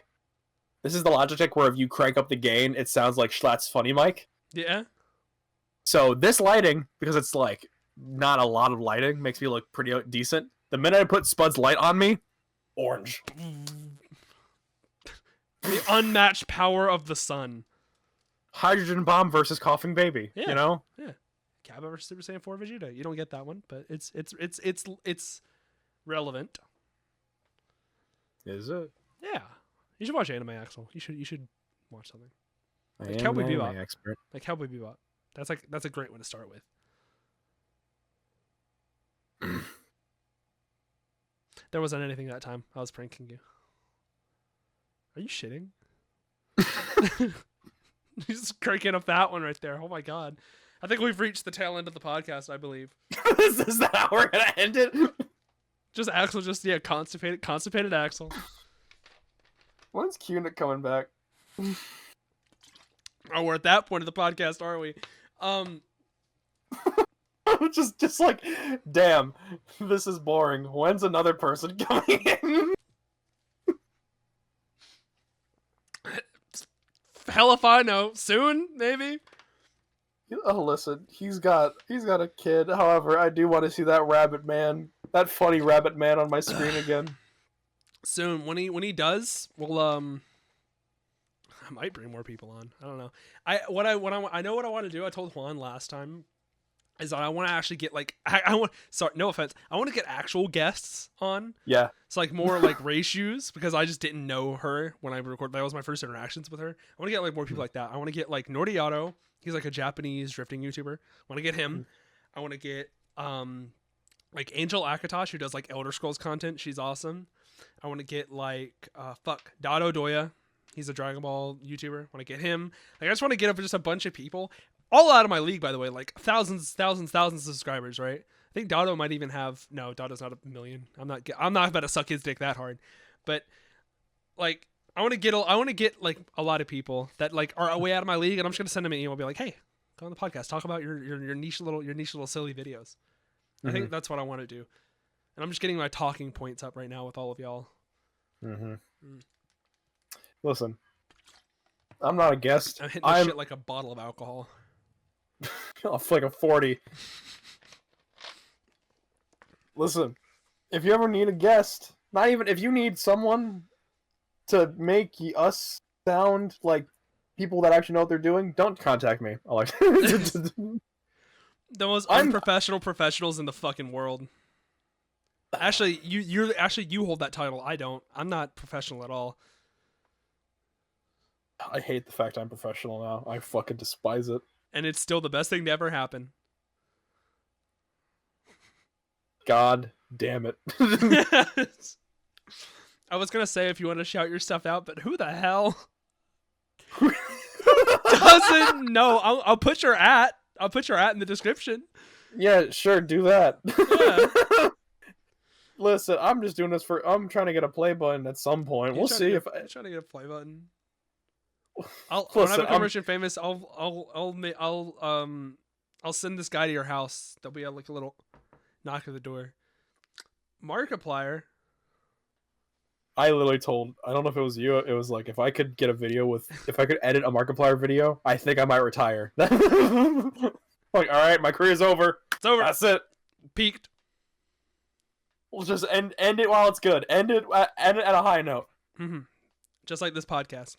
S2: This is the Logitech where if you crank up the gain, it sounds like Schlatt's Funny Mic.
S1: Yeah.
S2: So this lighting, because it's like not a lot of lighting, makes me look pretty decent. The minute I put Spud's light on me, orange.
S1: The unmatched power of the sun.
S2: Hydrogen bomb versus coughing baby. Yeah. You know?
S1: Yeah. Kappa versus Super Saiyan 4 Vegeta. You don't get that one, but it's relevant.
S2: Is it?
S1: Yeah. You should watch anime, Axel. You should watch something.
S2: Like Cowboy Bebop. Expert.
S1: Like Cowboy Bebop. That's a great one to start with. There wasn't anything that time. I was pranking you. Are you shitting? He's just cranking up that one right there. Oh my god. I think we've reached the tail end of the podcast, I believe.
S2: Is that how we're gonna end it?
S1: Just Axel, constipated Axel.
S2: When's Cunit coming back?
S1: Oh, we're at that point of the podcast, are we?
S2: just like, damn, this is boring. When's another person coming in?
S1: Hell if I know. Soon, maybe.
S2: Oh, listen, he's got a kid. However, I do want to see that rabbit man, that funny rabbit man on my screen again.
S1: Soon, when he does, we'll I might bring more people on. I don't know. I know what I want to do. I told Juan last time is that I want to actually get like I want. Sorry, no offense. I want to get actual guests on.
S2: Yeah.
S1: It's like more like Ray Shoes because I just didn't know her when I recorded. That was my first interactions with her. I want to get like more people like that. I want to get like Nordiato. He's like a Japanese drifting YouTuber. I want to get him. I want to get like Angel Akatosh, who does like Elder Scrolls content. She's awesome. I want to get like Dado Doya. He's a Dragon Ball YouTuber. I want to get him. Like I just want to get up just a bunch of people, all out of my league, by the way. Like thousands of subscribers, right? I think Dado might even have. No, Dado's not 1 million. I'm not about to suck his dick that hard, but like I want to get like a lot of people that like are way out of my league, and I'm just gonna send them an email, and be like, hey, go on the podcast, talk about your niche little silly videos. I think that's what I want to do. And I'm just getting my talking points up right now with all of y'all.
S2: Listen, I'm not a guest.
S1: I'm hitting this shit like a bottle of alcohol.
S2: Like a 40. Listen, if you ever need a guest, not even if you need someone to make us sound like people that actually know what they're doing, don't contact me.
S1: The most unprofessional professionals in the fucking world. Actually, you hold that title. I don't. I'm not professional at all.
S2: I hate the fact I'm professional now. I fucking despise it.
S1: And it's still the best thing to ever happen.
S2: God damn it.
S1: I was gonna say if you want to shout your stuff out, but who the hell doesn't know? I'll put your at. I'll put your at in the description.
S2: Yeah, sure, do that.
S1: Yeah.
S2: Listen, I'm just doing this for. I'm trying to get a play button at some point. We'll see if
S1: I'm trying to get a play button. When
S2: Listen,
S1: I become rich and famous, I'll send this guy to your house. There'll be like a little knock at the door. Markiplier.
S2: I literally told. I don't know if it was you. It was like if I could get a video with. If I could edit a Markiplier video, I think I might retire. Like, all right, my career's over.
S1: It's over.
S2: That's it.
S1: Peaked.
S2: We'll just end it while it's good. End it at a high note.
S1: Mm-hmm. Just like this podcast.